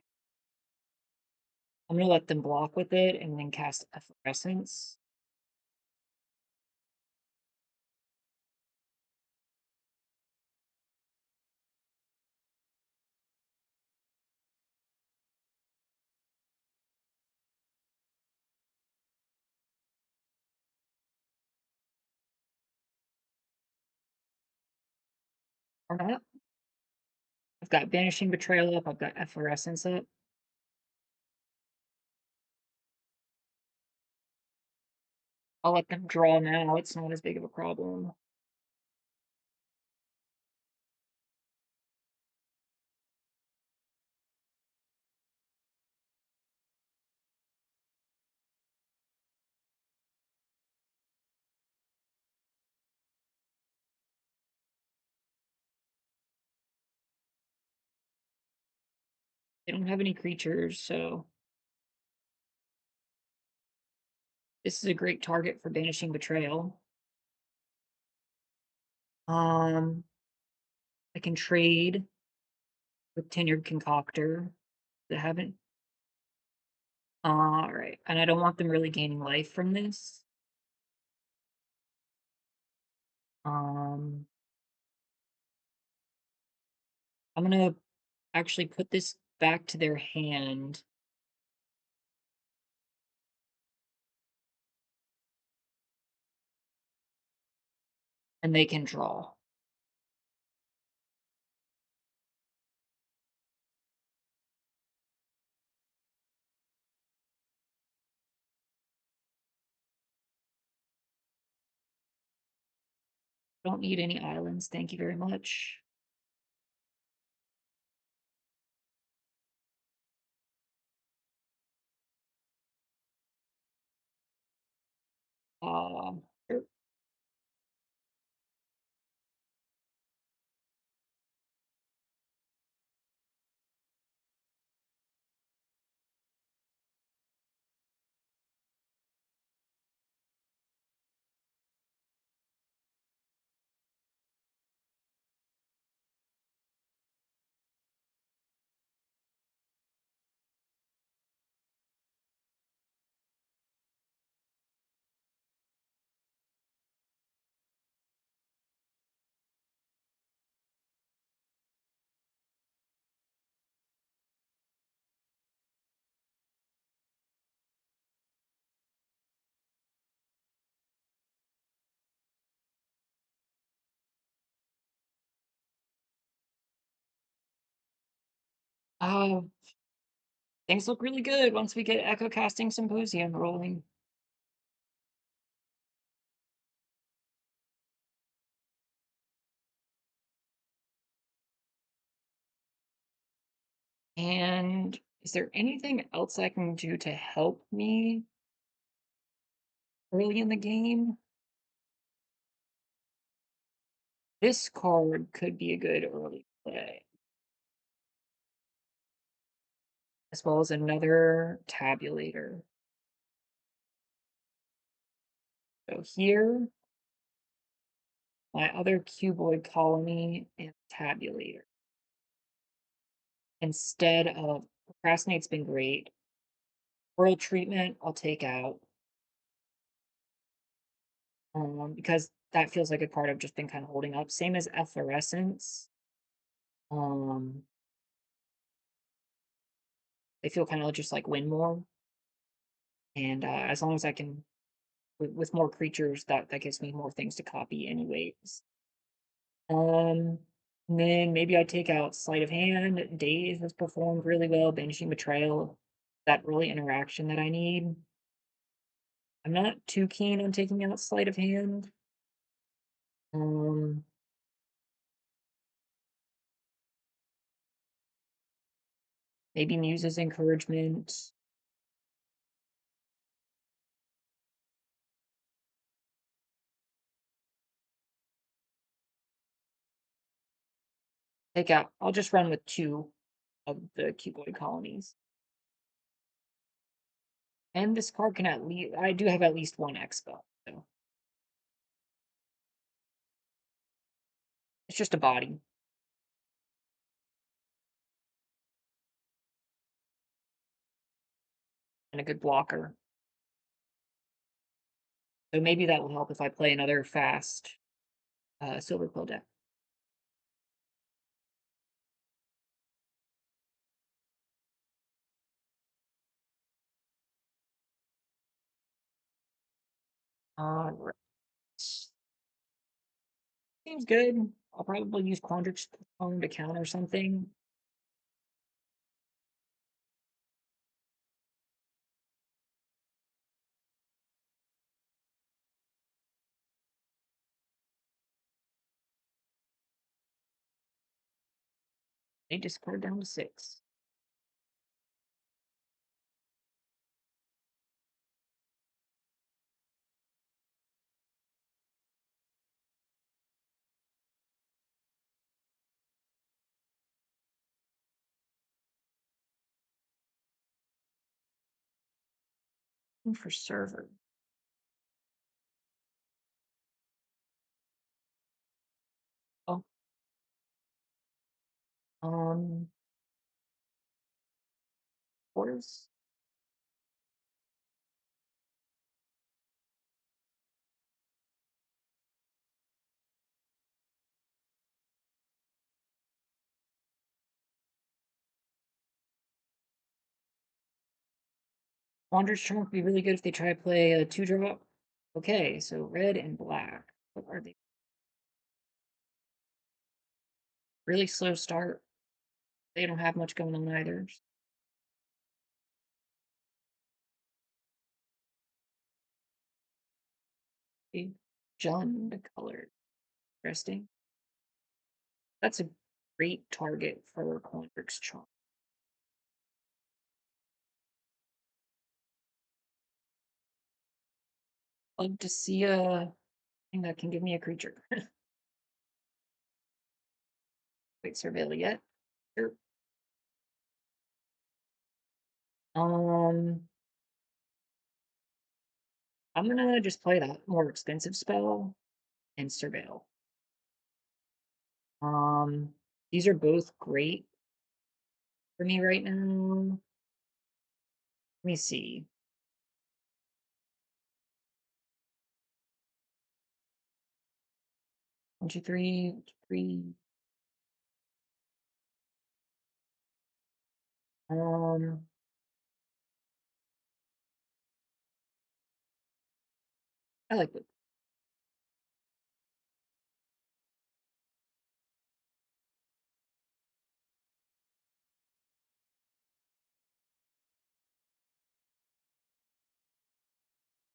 I'm gonna let them block with it and then cast Efflorescence. Or not. I've got Banishing Betrayal up, I've got Efflorescence up. I'll let them draw now, it's not as big of a problem. They don't have any creatures, so this is a great target for Banishing Betrayal. Um, I can trade with Tenured Concoctor. They haven't. All right, and I don't want them really gaining life from this. Um, I'm gonna actually put this back to their hand, and they can draw. Don't need any islands. Thank you very much. Sure. Uh, things look really good once we get Echo Casting Symposium rolling. And is there anything else I can do to help me early in the game? This card could be a good early play, as well as another tabulator. So here, my other cuboid colony and tabulator. Instead of procrastinate's been great. Oral treatment, I'll take out, because that feels like a card I've just been kind of holding up. Same as efflorescence. Um, they feel kind of just like win more, and as long as I can with more creatures, that gives me more things to copy, anyways. Um, and then maybe I take out sleight of hand. Daze has performed really well. Banishing betrayal, that early interaction that I need. I'm not too keen on taking out sleight of hand. Um, maybe Muse's encouragement. Take out. I'll just run with two of the cuboid colonies. And this card can at least, I do have at least one expo, so it's just a body and a good blocker. So maybe that will help if I play another fast silver pill deck. Alright. Seems good. I'll probably use Quandrix Tome to counter something. They discard down to 6. For server. Oh, um, orders. Wander's Charm would be really good if they try to play a 2-drop. Okay, so red and black. What are they? Really slow start. They don't have much going on either. Okay. Jund color. Interesting. That's a great target for Quandrix Charm. Love to see a thing that can give me a creature. Wait, surveil yet? Sure. Um, I'm gonna just play that more expensive spell and surveil. Um, these are both great for me right now. Let me see. 1, 2, 3, 3. Um, I like it.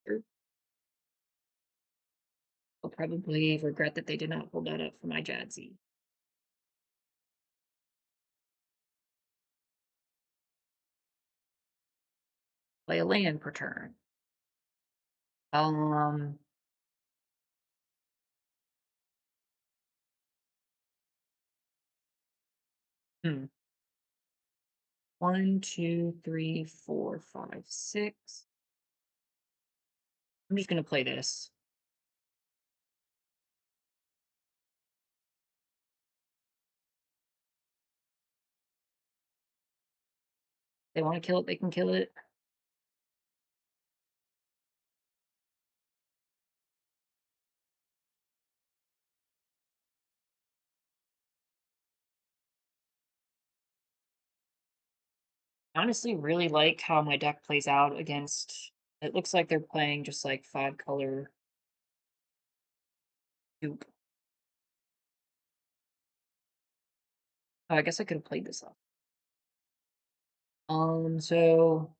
Sure. I'll probably regret that they did not pull that up for my Jadzi. Play a land per turn. Um, hmm. 1, 2, 3, 4, 5, 6. I'm just gonna play this. They want to kill it, they can kill it. Honestly, really like how my deck plays out against. It looks like they're playing just like 5-color soup. Oh, I guess I could have played this off. So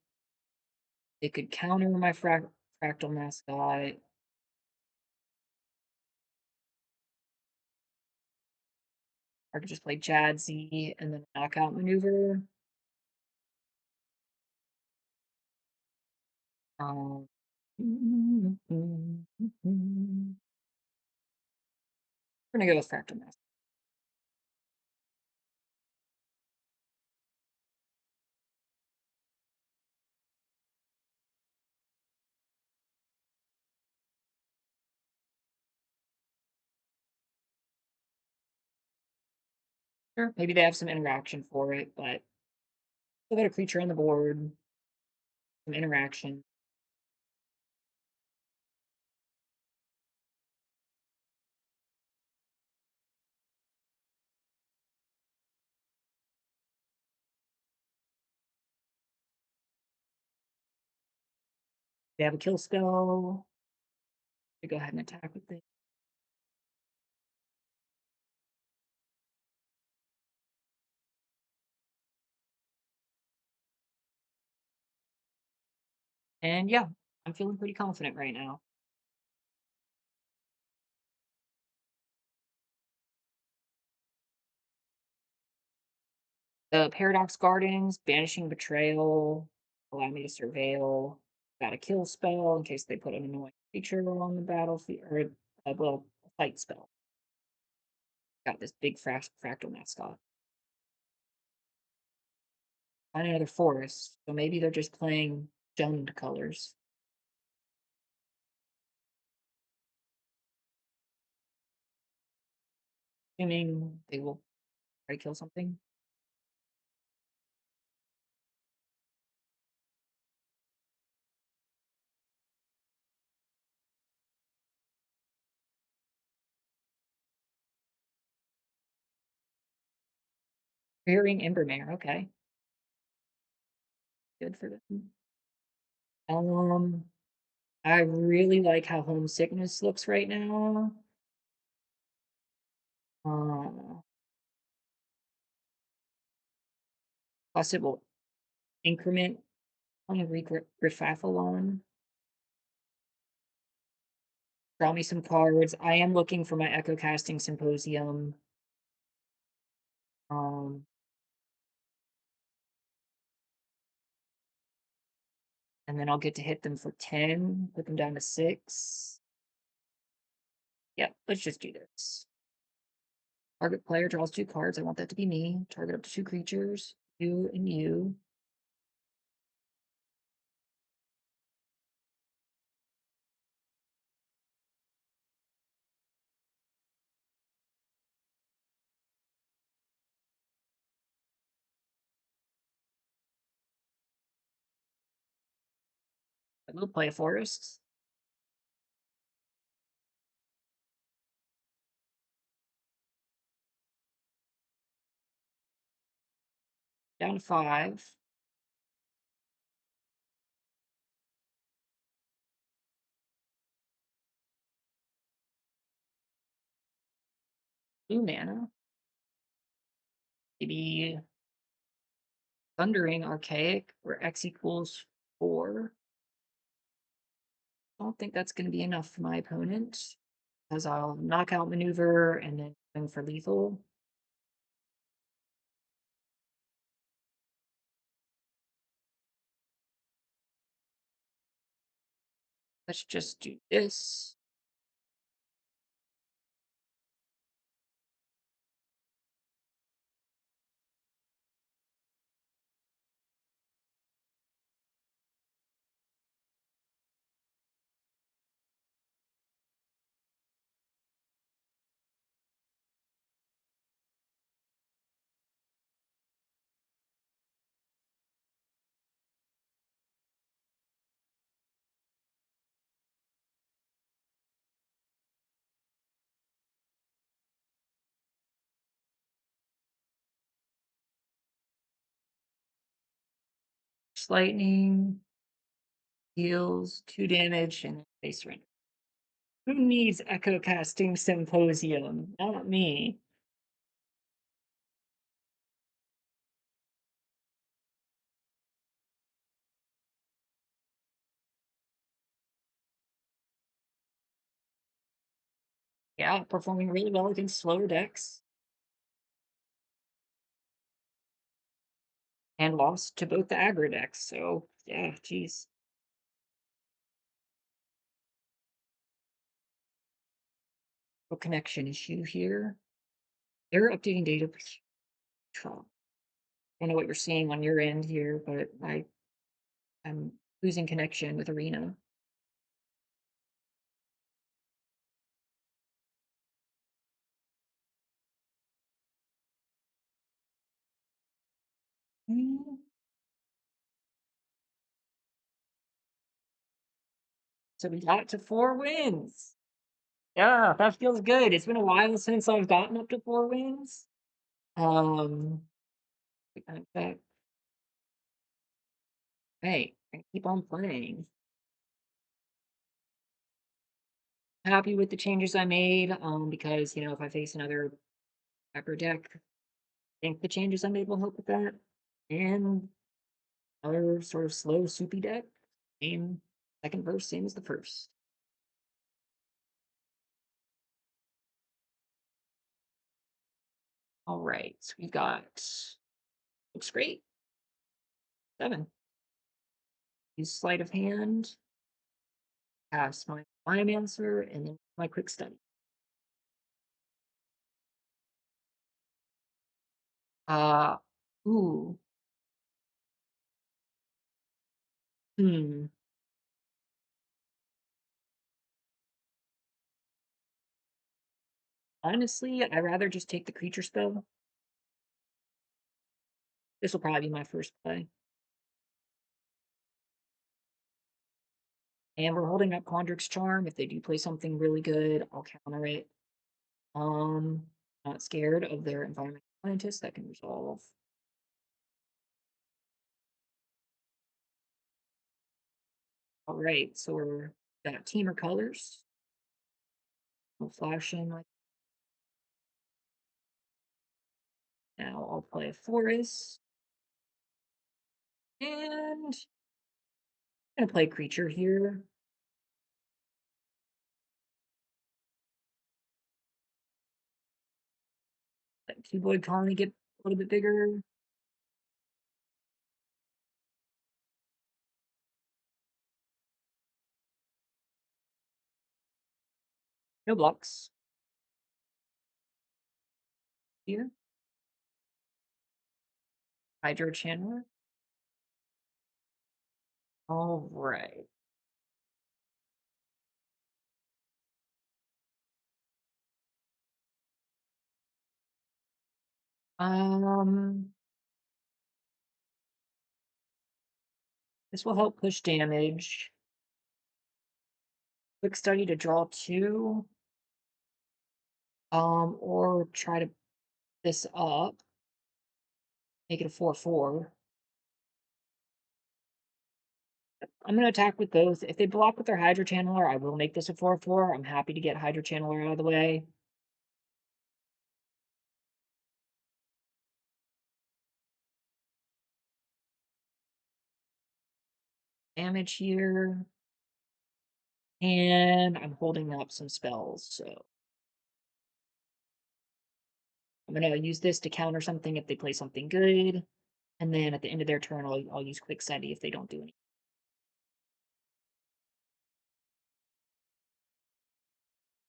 it could counter my fractal mascot. I could just play Jadzi and then knockout maneuver. Um, we're gonna go with fractal mascot. Sure, maybe they have some interaction for it, but still got a creature on the board, some interaction. They have a kill spell. They go ahead and attack with it. And yeah, I'm feeling pretty confident right now. The Paradox Gardens, Banishing Betrayal, allow me to surveil. Got a kill spell in case they put an annoying creature on the battlefield, or well, a fight spell. Got this big fractal mascot. Find another forest, so maybe they're just playing Jund colors. Assuming they will try to kill something. Rearing Embermare, okay. Good for them. Um, I really like how Homesickness looks right now. Uh, Plus it will increment on a Griffathlon. Draw me some cards. I am looking for my Echo Casting Symposium. Um, and then I'll get to hit them for 10, put them down to 6. Yep, let's just do this. Target player draws 2 cards. I want that to be me. Target up to 2 creatures. You and you. I will play a forest. Down to 5. Blue mana. Maybe Thundering Archaic, where X equals 4. I don't think that's going to be enough for my opponent, as I'll knockout maneuver and then going for lethal. Let's just do this. Lightning deals 2 damage and they surrender. Who needs Echo Casting Symposium? Not me. Yeah, performing really well against slower decks and lost to both the aggro decks. So yeah, geez. A connection issue here. They're updating data. Trump. I don't know what you're seeing on your end here, but I'm losing connection with Arena. Mm, So we got to 4 wins. Yeah, that feels good. It's been a while since I've gotten up to 4 wins. Um, in fact, hey, I keep on playing. Happy with the changes I made. Because if I face another pepper deck, I think the changes I made will help with that. And other sort of slow, soupy deck. Same second verse, same as the first. All right, so we got looks great. 7. Use sleight of hand. Pass my answer, and then my quick study. Uh, ooh, hmm. Honestly, I'd rather just take the creature spell. This will probably be my first play. And we're holding up Quandrix Charm. If they do play something really good, I'll counter it. Um, Not scared of their environmental scientist that can resolve. All right, so we're got teamer colors. We'll flash in like now. I'll play a forest. And I'm gonna play creature here. Let Cuboid Colony get a little bit bigger. No blocks here. Hydro Channeler. All right. Um, this will help push damage. Quick study to draw 2. Or try to this up, make it a 4/4. I'm gonna attack with both. If they block with their Hydro Channeler, I will make this a 4/4. I'm happy to get Hydro Channeler out of the way. Damage here. And I'm holding up some spells, so I'm gonna use this to counter something if they play something good. And then at the end of their turn, I'll use Quick Study if they don't do anything.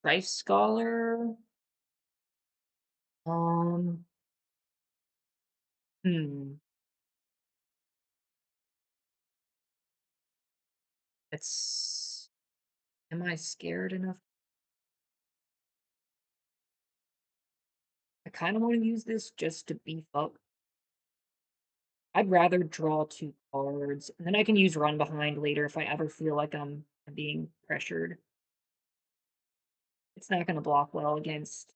Rife Scholar. Um, hmm. It's am I scared enough? I kind of want to use this just to beef up. I'd rather draw 2 cards, and then I can use Run Behind later if I ever feel like I'm being pressured. It's not gonna block well against,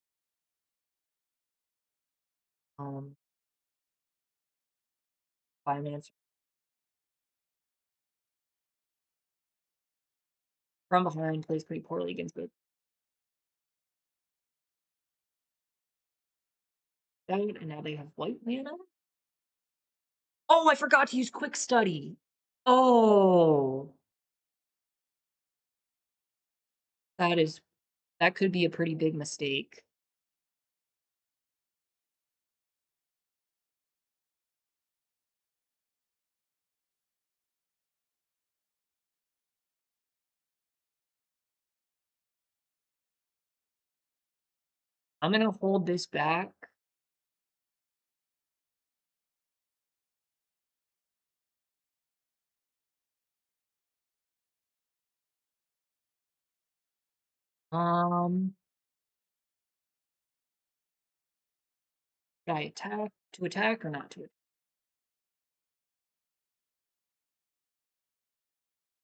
um, Finance. Run Behind plays pretty poorly against it. That, and now they have white mana? Oh, I forgot to use Quick Study! Oh, that is that could be a pretty big mistake. I'm gonna hold this back. Um, should I attack or not to?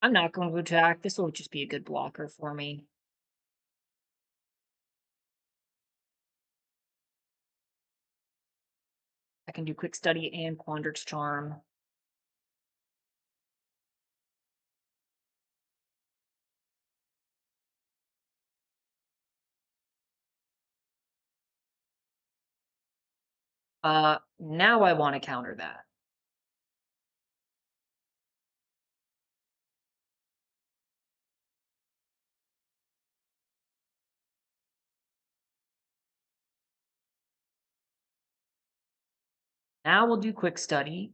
I'm not going to attack. This will just be a good blocker for me. I can do Quick Study and Quandrix Charm. Now I want to counter that. Now we'll do Quick Study.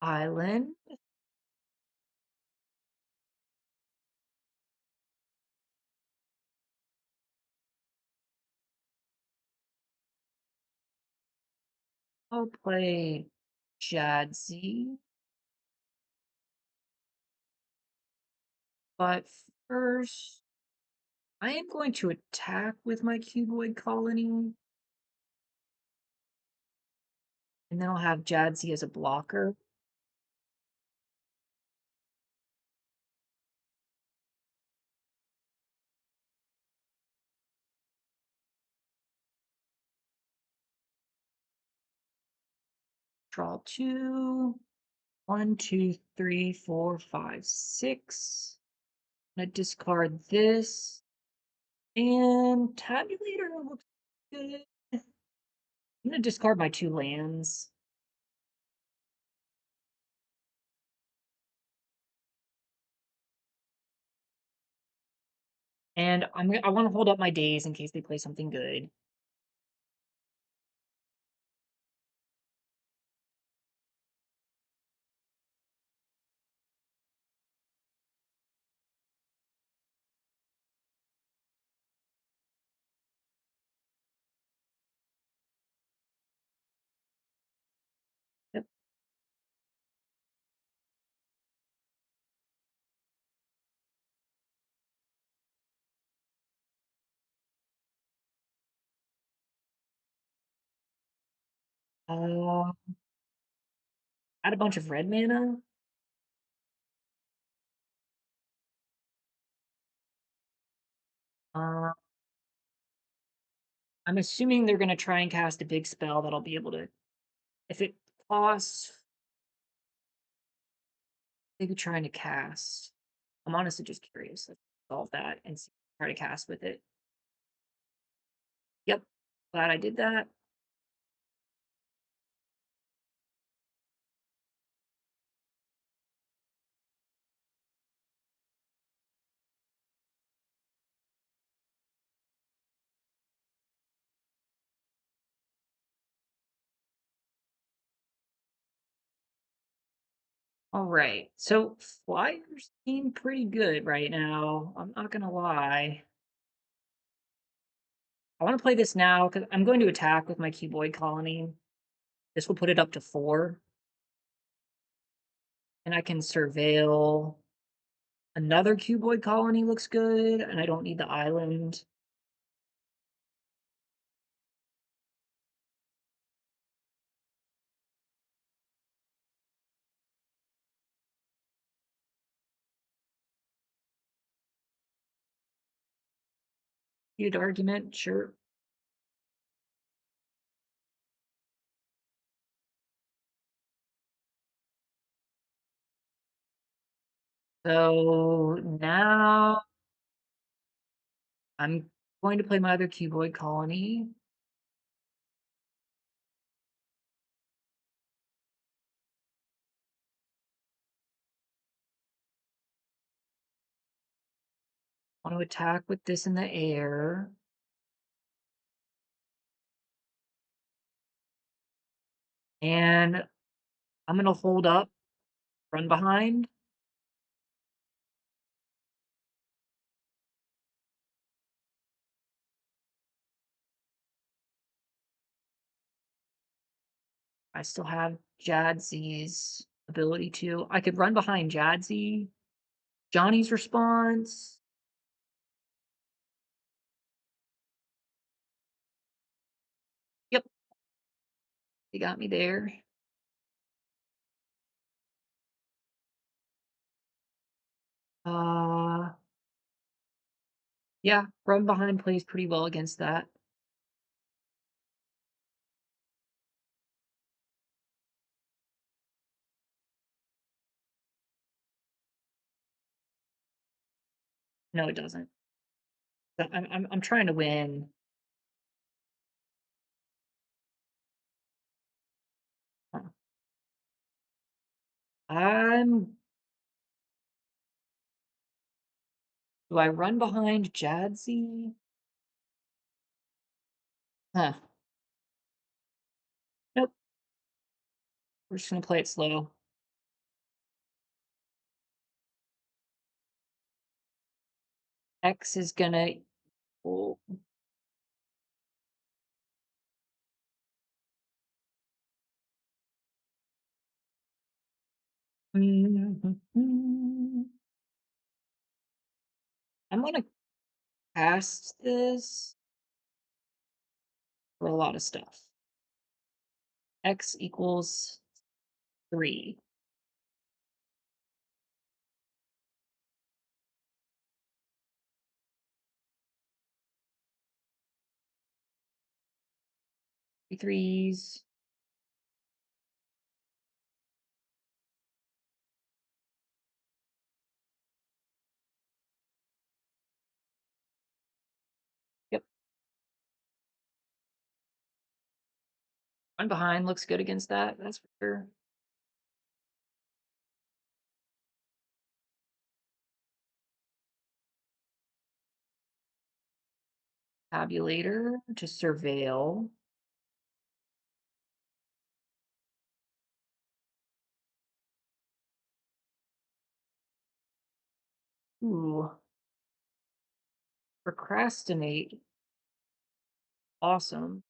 Island. I'll play Jadzi. But first, I am going to attack with my Cuboid Colony. And then I'll have Jadzi as a blocker. Draw 2. 1, 2, 3, 4, 5, 6. I'm gonna discard this. And Tabulator looks good. I'm gonna discard my 2 lands. And I want to hold up my days in case they play something good. Yep. Uh, Add a bunch of red mana. Uh, I'm assuming they're gonna try and cast a big spell that'll be able to. If it costs, maybe trying to cast. I'm honestly just curious. Let's solve that and see, try to cast with it. Yep. Glad I did that. All right. So Flyers seem pretty good right now. I'm not gonna lie. I want to play this now because I'm going to attack with my cuboid colony. This will put it up to 4, and I can surveil another cuboid colony looks good, and I don't need the island. Good argument, sure. So now I'm going to play my other cuboid colony. Want to attack with this in the air. And I'm going to hold up, run behind. I still have Jadzy's ability to. I could run behind Jadzy. Johnny's response. Yep, he got me there. Uh, yeah, run behind plays pretty well against that. No, it doesn't. I'm trying to win. Huh. I'm Do I run behind Jadzy? Huh. Nope. We're just gonna play it slow. X is gonna oh, I'm gonna cast this for a lot of stuff. X equals 3. 3 threes. Yep. Run behind looks good against that, that's for sure. Tabulator to surveil. Ooh. Procrastinate. Awesome.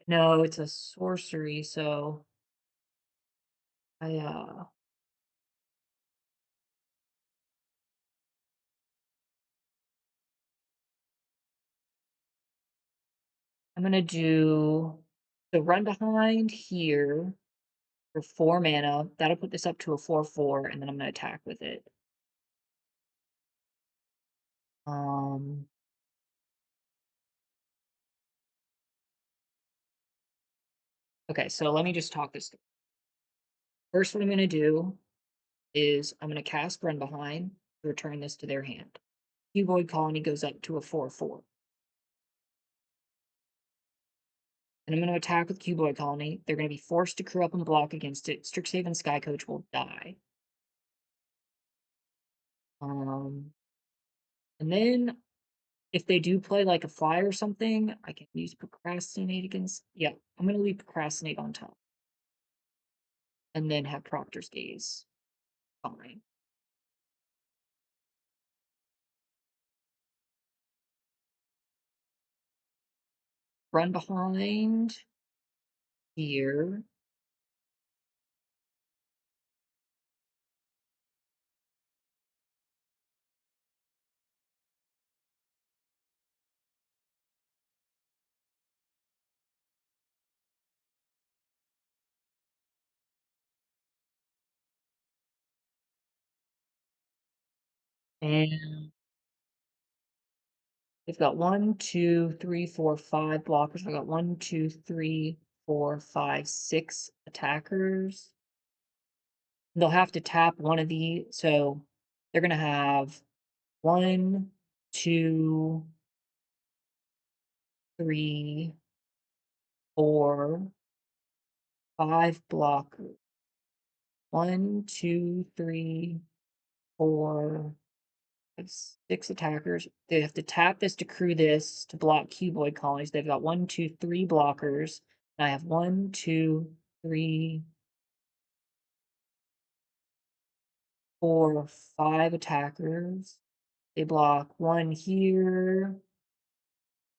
No, it's a sorcery, so I I'm gonna do the run behind here for 4 mana. That'll put this up to a 4/4, and then I'm gonna attack with it. Um, okay, so let me just talk this through. First, what I'm gonna do is I'm gonna cast Run Behind to return this to their hand. Cuboid Colony goes up to a 4/4. And I'm gonna attack with Cuboid Colony. They're gonna be forced to crew up and block against it. Strixhaven Sky Coach will die. Um, and then if they do play like a fly or something, I can use procrastinate against. Yeah, I'm gonna leave procrastinate on top, and then have Proctor's Gaze. Fine. Run behind here. And they've got one, two, three, four, five blockers. I've got one, two, three, four, five, six attackers. They'll have to tap one of the so they're gonna have one, two, three, four, five blockers. One, two, three, four, five, six attackers. They have to tap this to crew this to block cuboid colonies. They've got one, two, three blockers. And I have one, two, three, four, five attackers. They block one here.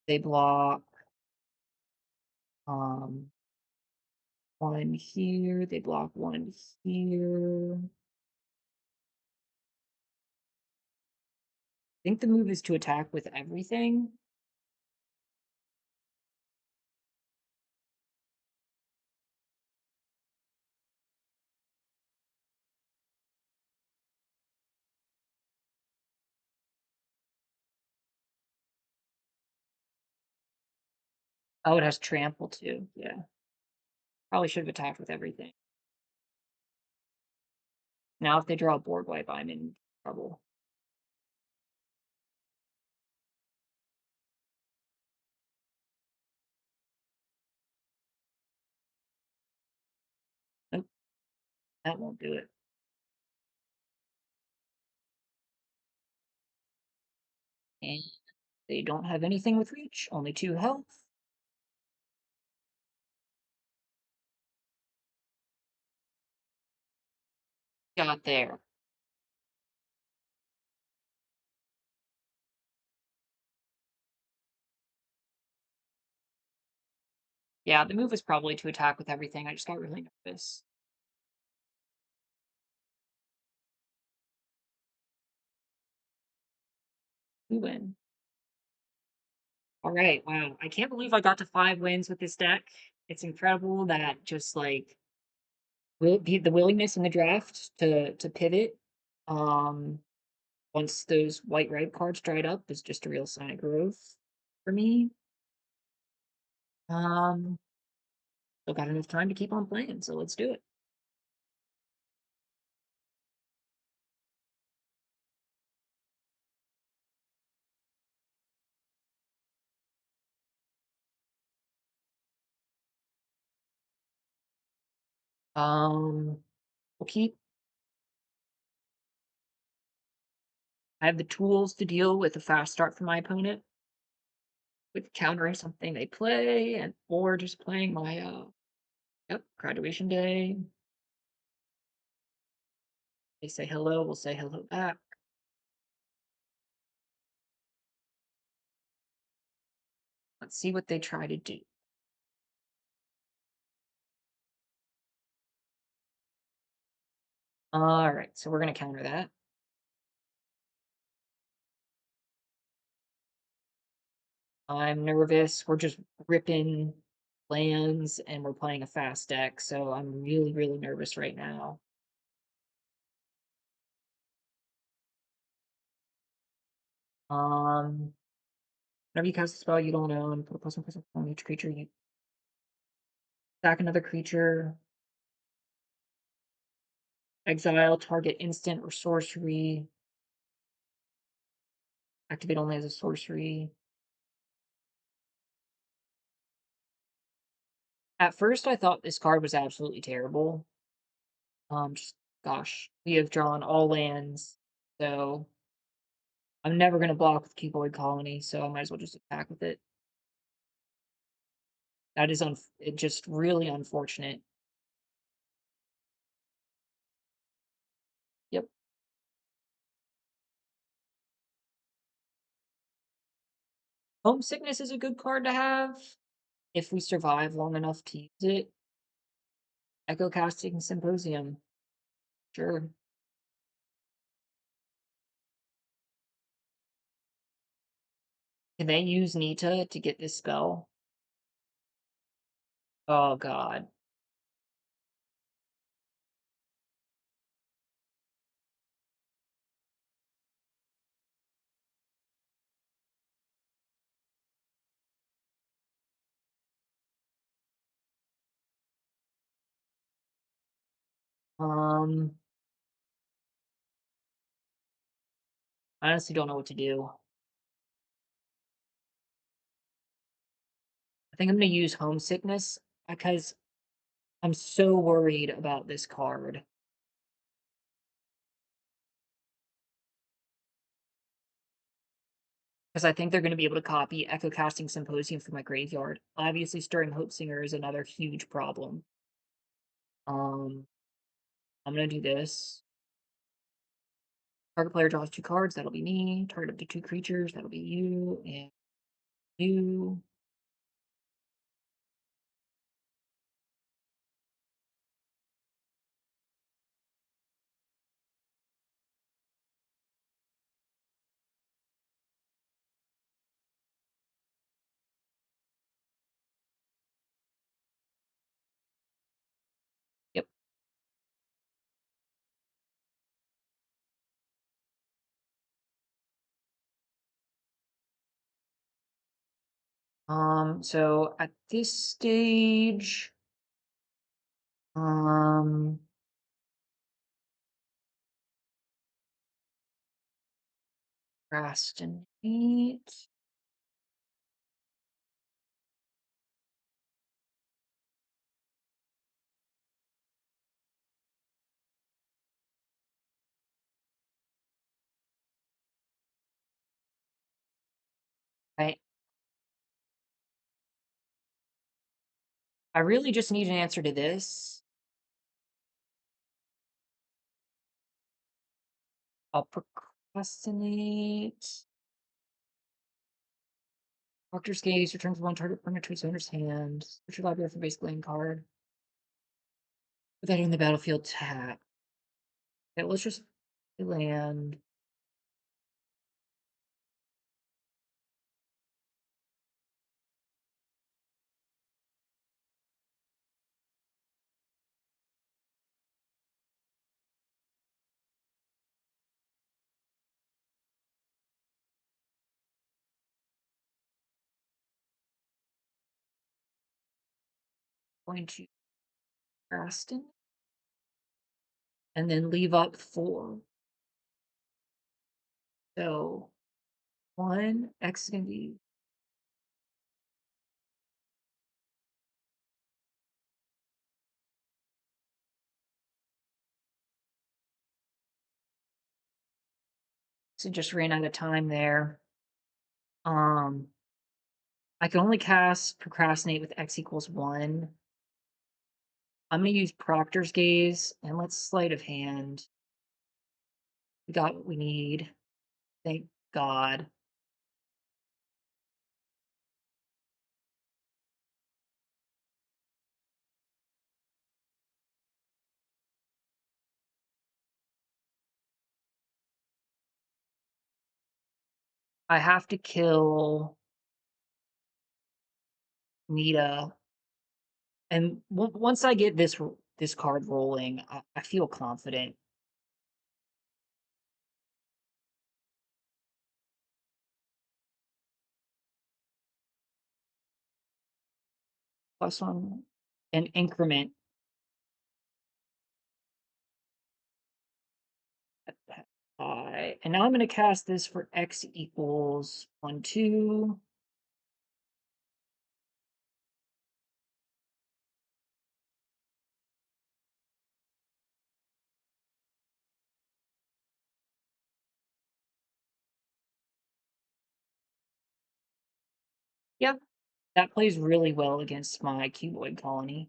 They block um one here. They block one here. I think the move is to attack with everything. Oh, it has trample too. Yeah. Probably should have attacked with everything. Now if they draw a board wipe, I'm in trouble. Nope, that won't do it. And they don't have anything with reach, only two health. Got there. Yeah, the move was probably to attack with everything. I just got really nervous. We win. All right. Wow. I can't believe I got to 5 wins with this deck. It's incredible that just like will be the willingness in the draft to pivot. Um once those white red cards dried up is just a real sign of growth for me. Um Still got enough time to keep on playing, so let's do it. Um we'll keep I have the tools to deal with a fast start from my opponent with countering something they play and or just playing my yep, graduation day. They say hello, we'll say hello back. Let's see what they try to do. All right, so we're gonna counter that. I'm nervous. We're just ripping lands and we're playing a fast deck, so I'm really, really nervous right now. Um, Whenever you cast a spell you don't own, put a +1/+1 on each creature. You sack another creature, exile target instant or sorcery, activate only as a sorcery. At first, I thought this card was absolutely terrible. Just gosh, we have drawn all lands, so I'm never gonna block with Cuboid Colony, so I might as well just attack with it. That is it just really unfortunate. Yep. Homesickness is a good card to have if we survive long enough to use it. Echo Casting Symposium. Sure. Can they use Nita to get this spell? Oh god. Um, I honestly don't know what to do. I think I'm gonna use Homesickness because I'm so worried about this card. Because I think they're gonna be able to copy Echo Casting Symposium from my graveyard. Obviously, Stirring Hope Singer is another huge problem. Um, I'm gonna do this. Target player draws 2 cards, that'll be me. Target up to 2 creatures, that'll be you and you. Yep. So at this stage, um, procrastinate. I I really just need an answer to this. I'll procrastinate. Doctor's Gaze returns 1 target permanent to its owner's hand. Search your library for basic land card. Put that in the battlefield tap. Okay, let's just land. 2 procrastinate. And then leave up 4. So 1, X is gonna be so just ran out of time there. Um, I can only cast Procrastinate with X equals 1. I'm gonna use Proctor's Gaze and let's Sleight of Hand. We got what we need. Thank God. I have to kill Nita, and once I get this card rolling, I feel confident. +1 an increment. And now I'm gonna cast this for X equals 1, 2. Yep, that plays really well against my cuboid colony.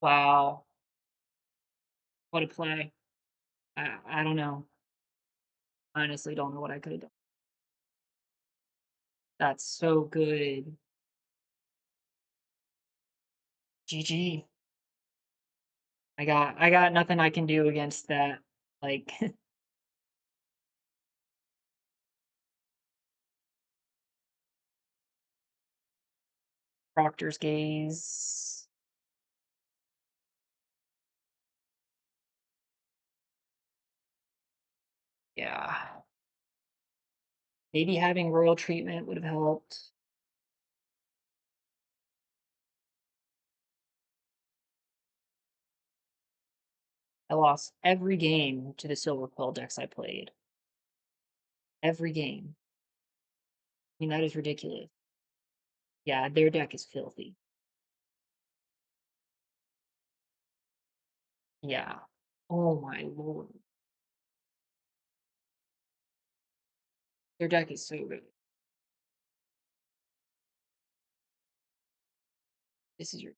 Wow. What a play. I don't know. Honestly, don't know what I could have done. That's so good. GG. I got nothing I can do against that. Like, Proctor's gaze. Yeah. Maybe having royal treatment would have helped. I lost every game to the Silver Quill decks I played. Every game. I mean, that is ridiculous. Yeah, their deck is filthy. Yeah. Oh my lord. Their deck is so good. This is your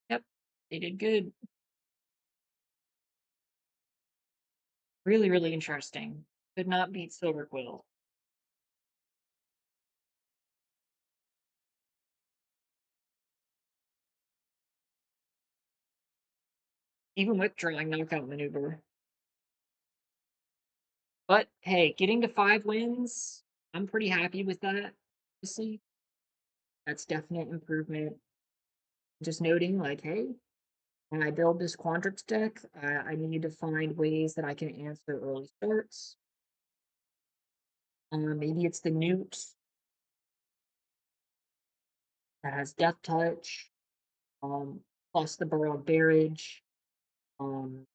Yep. They did good. Really, really interesting. Could not beat Silver Quill. Even with drawing knockout maneuver. But hey, getting to 5 wins, I'm pretty happy with that. Honestly, that's definite improvement. Just noting, like, hey, when I build this Quandrix deck, I need to find ways that I can answer early starts. Maybe it's the Newt that has Death Touch, um, plus the Burrowed Barrage, um,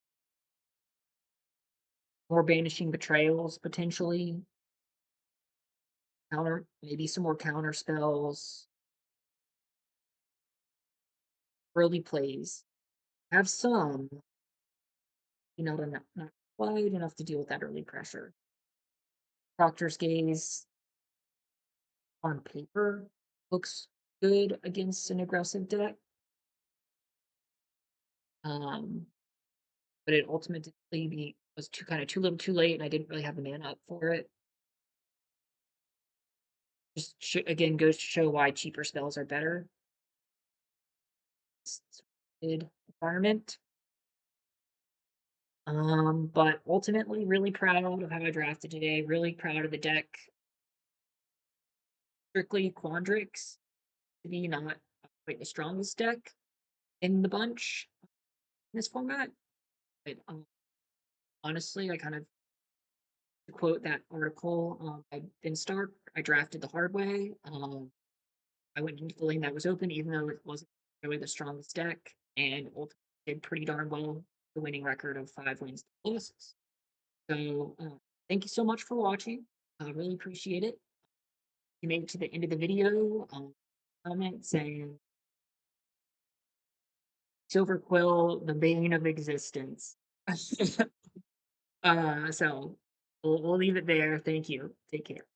more Banishing Betrayals potentially, maybe some more counter spells, early plays. Have some, not quite enough to deal with that early pressure. Proctor's Gaze on paper looks good against an aggressive deck. Um, but it ultimately was too little too late, and I didn't really have the mana up for it. Just again goes to show why cheaper spells are better. Good environment. But ultimately, really proud of how I drafted today. Really proud of the deck. Strictly Quandrix to be not quite the strongest deck in the bunch in this format. But honestly, I kind of to quote that article by Finstark, I drafted the hard way. I went into the lane that was open, even though it wasn't really the strongest deck, and ultimately did pretty darn well. The winning record of 5 wins to losses. So thank you so much for watching. I really appreciate it. If you made it to the end of the video, comment saying Silver Quill, the bane of existence. So we'll leave it there. Thank you. Take care.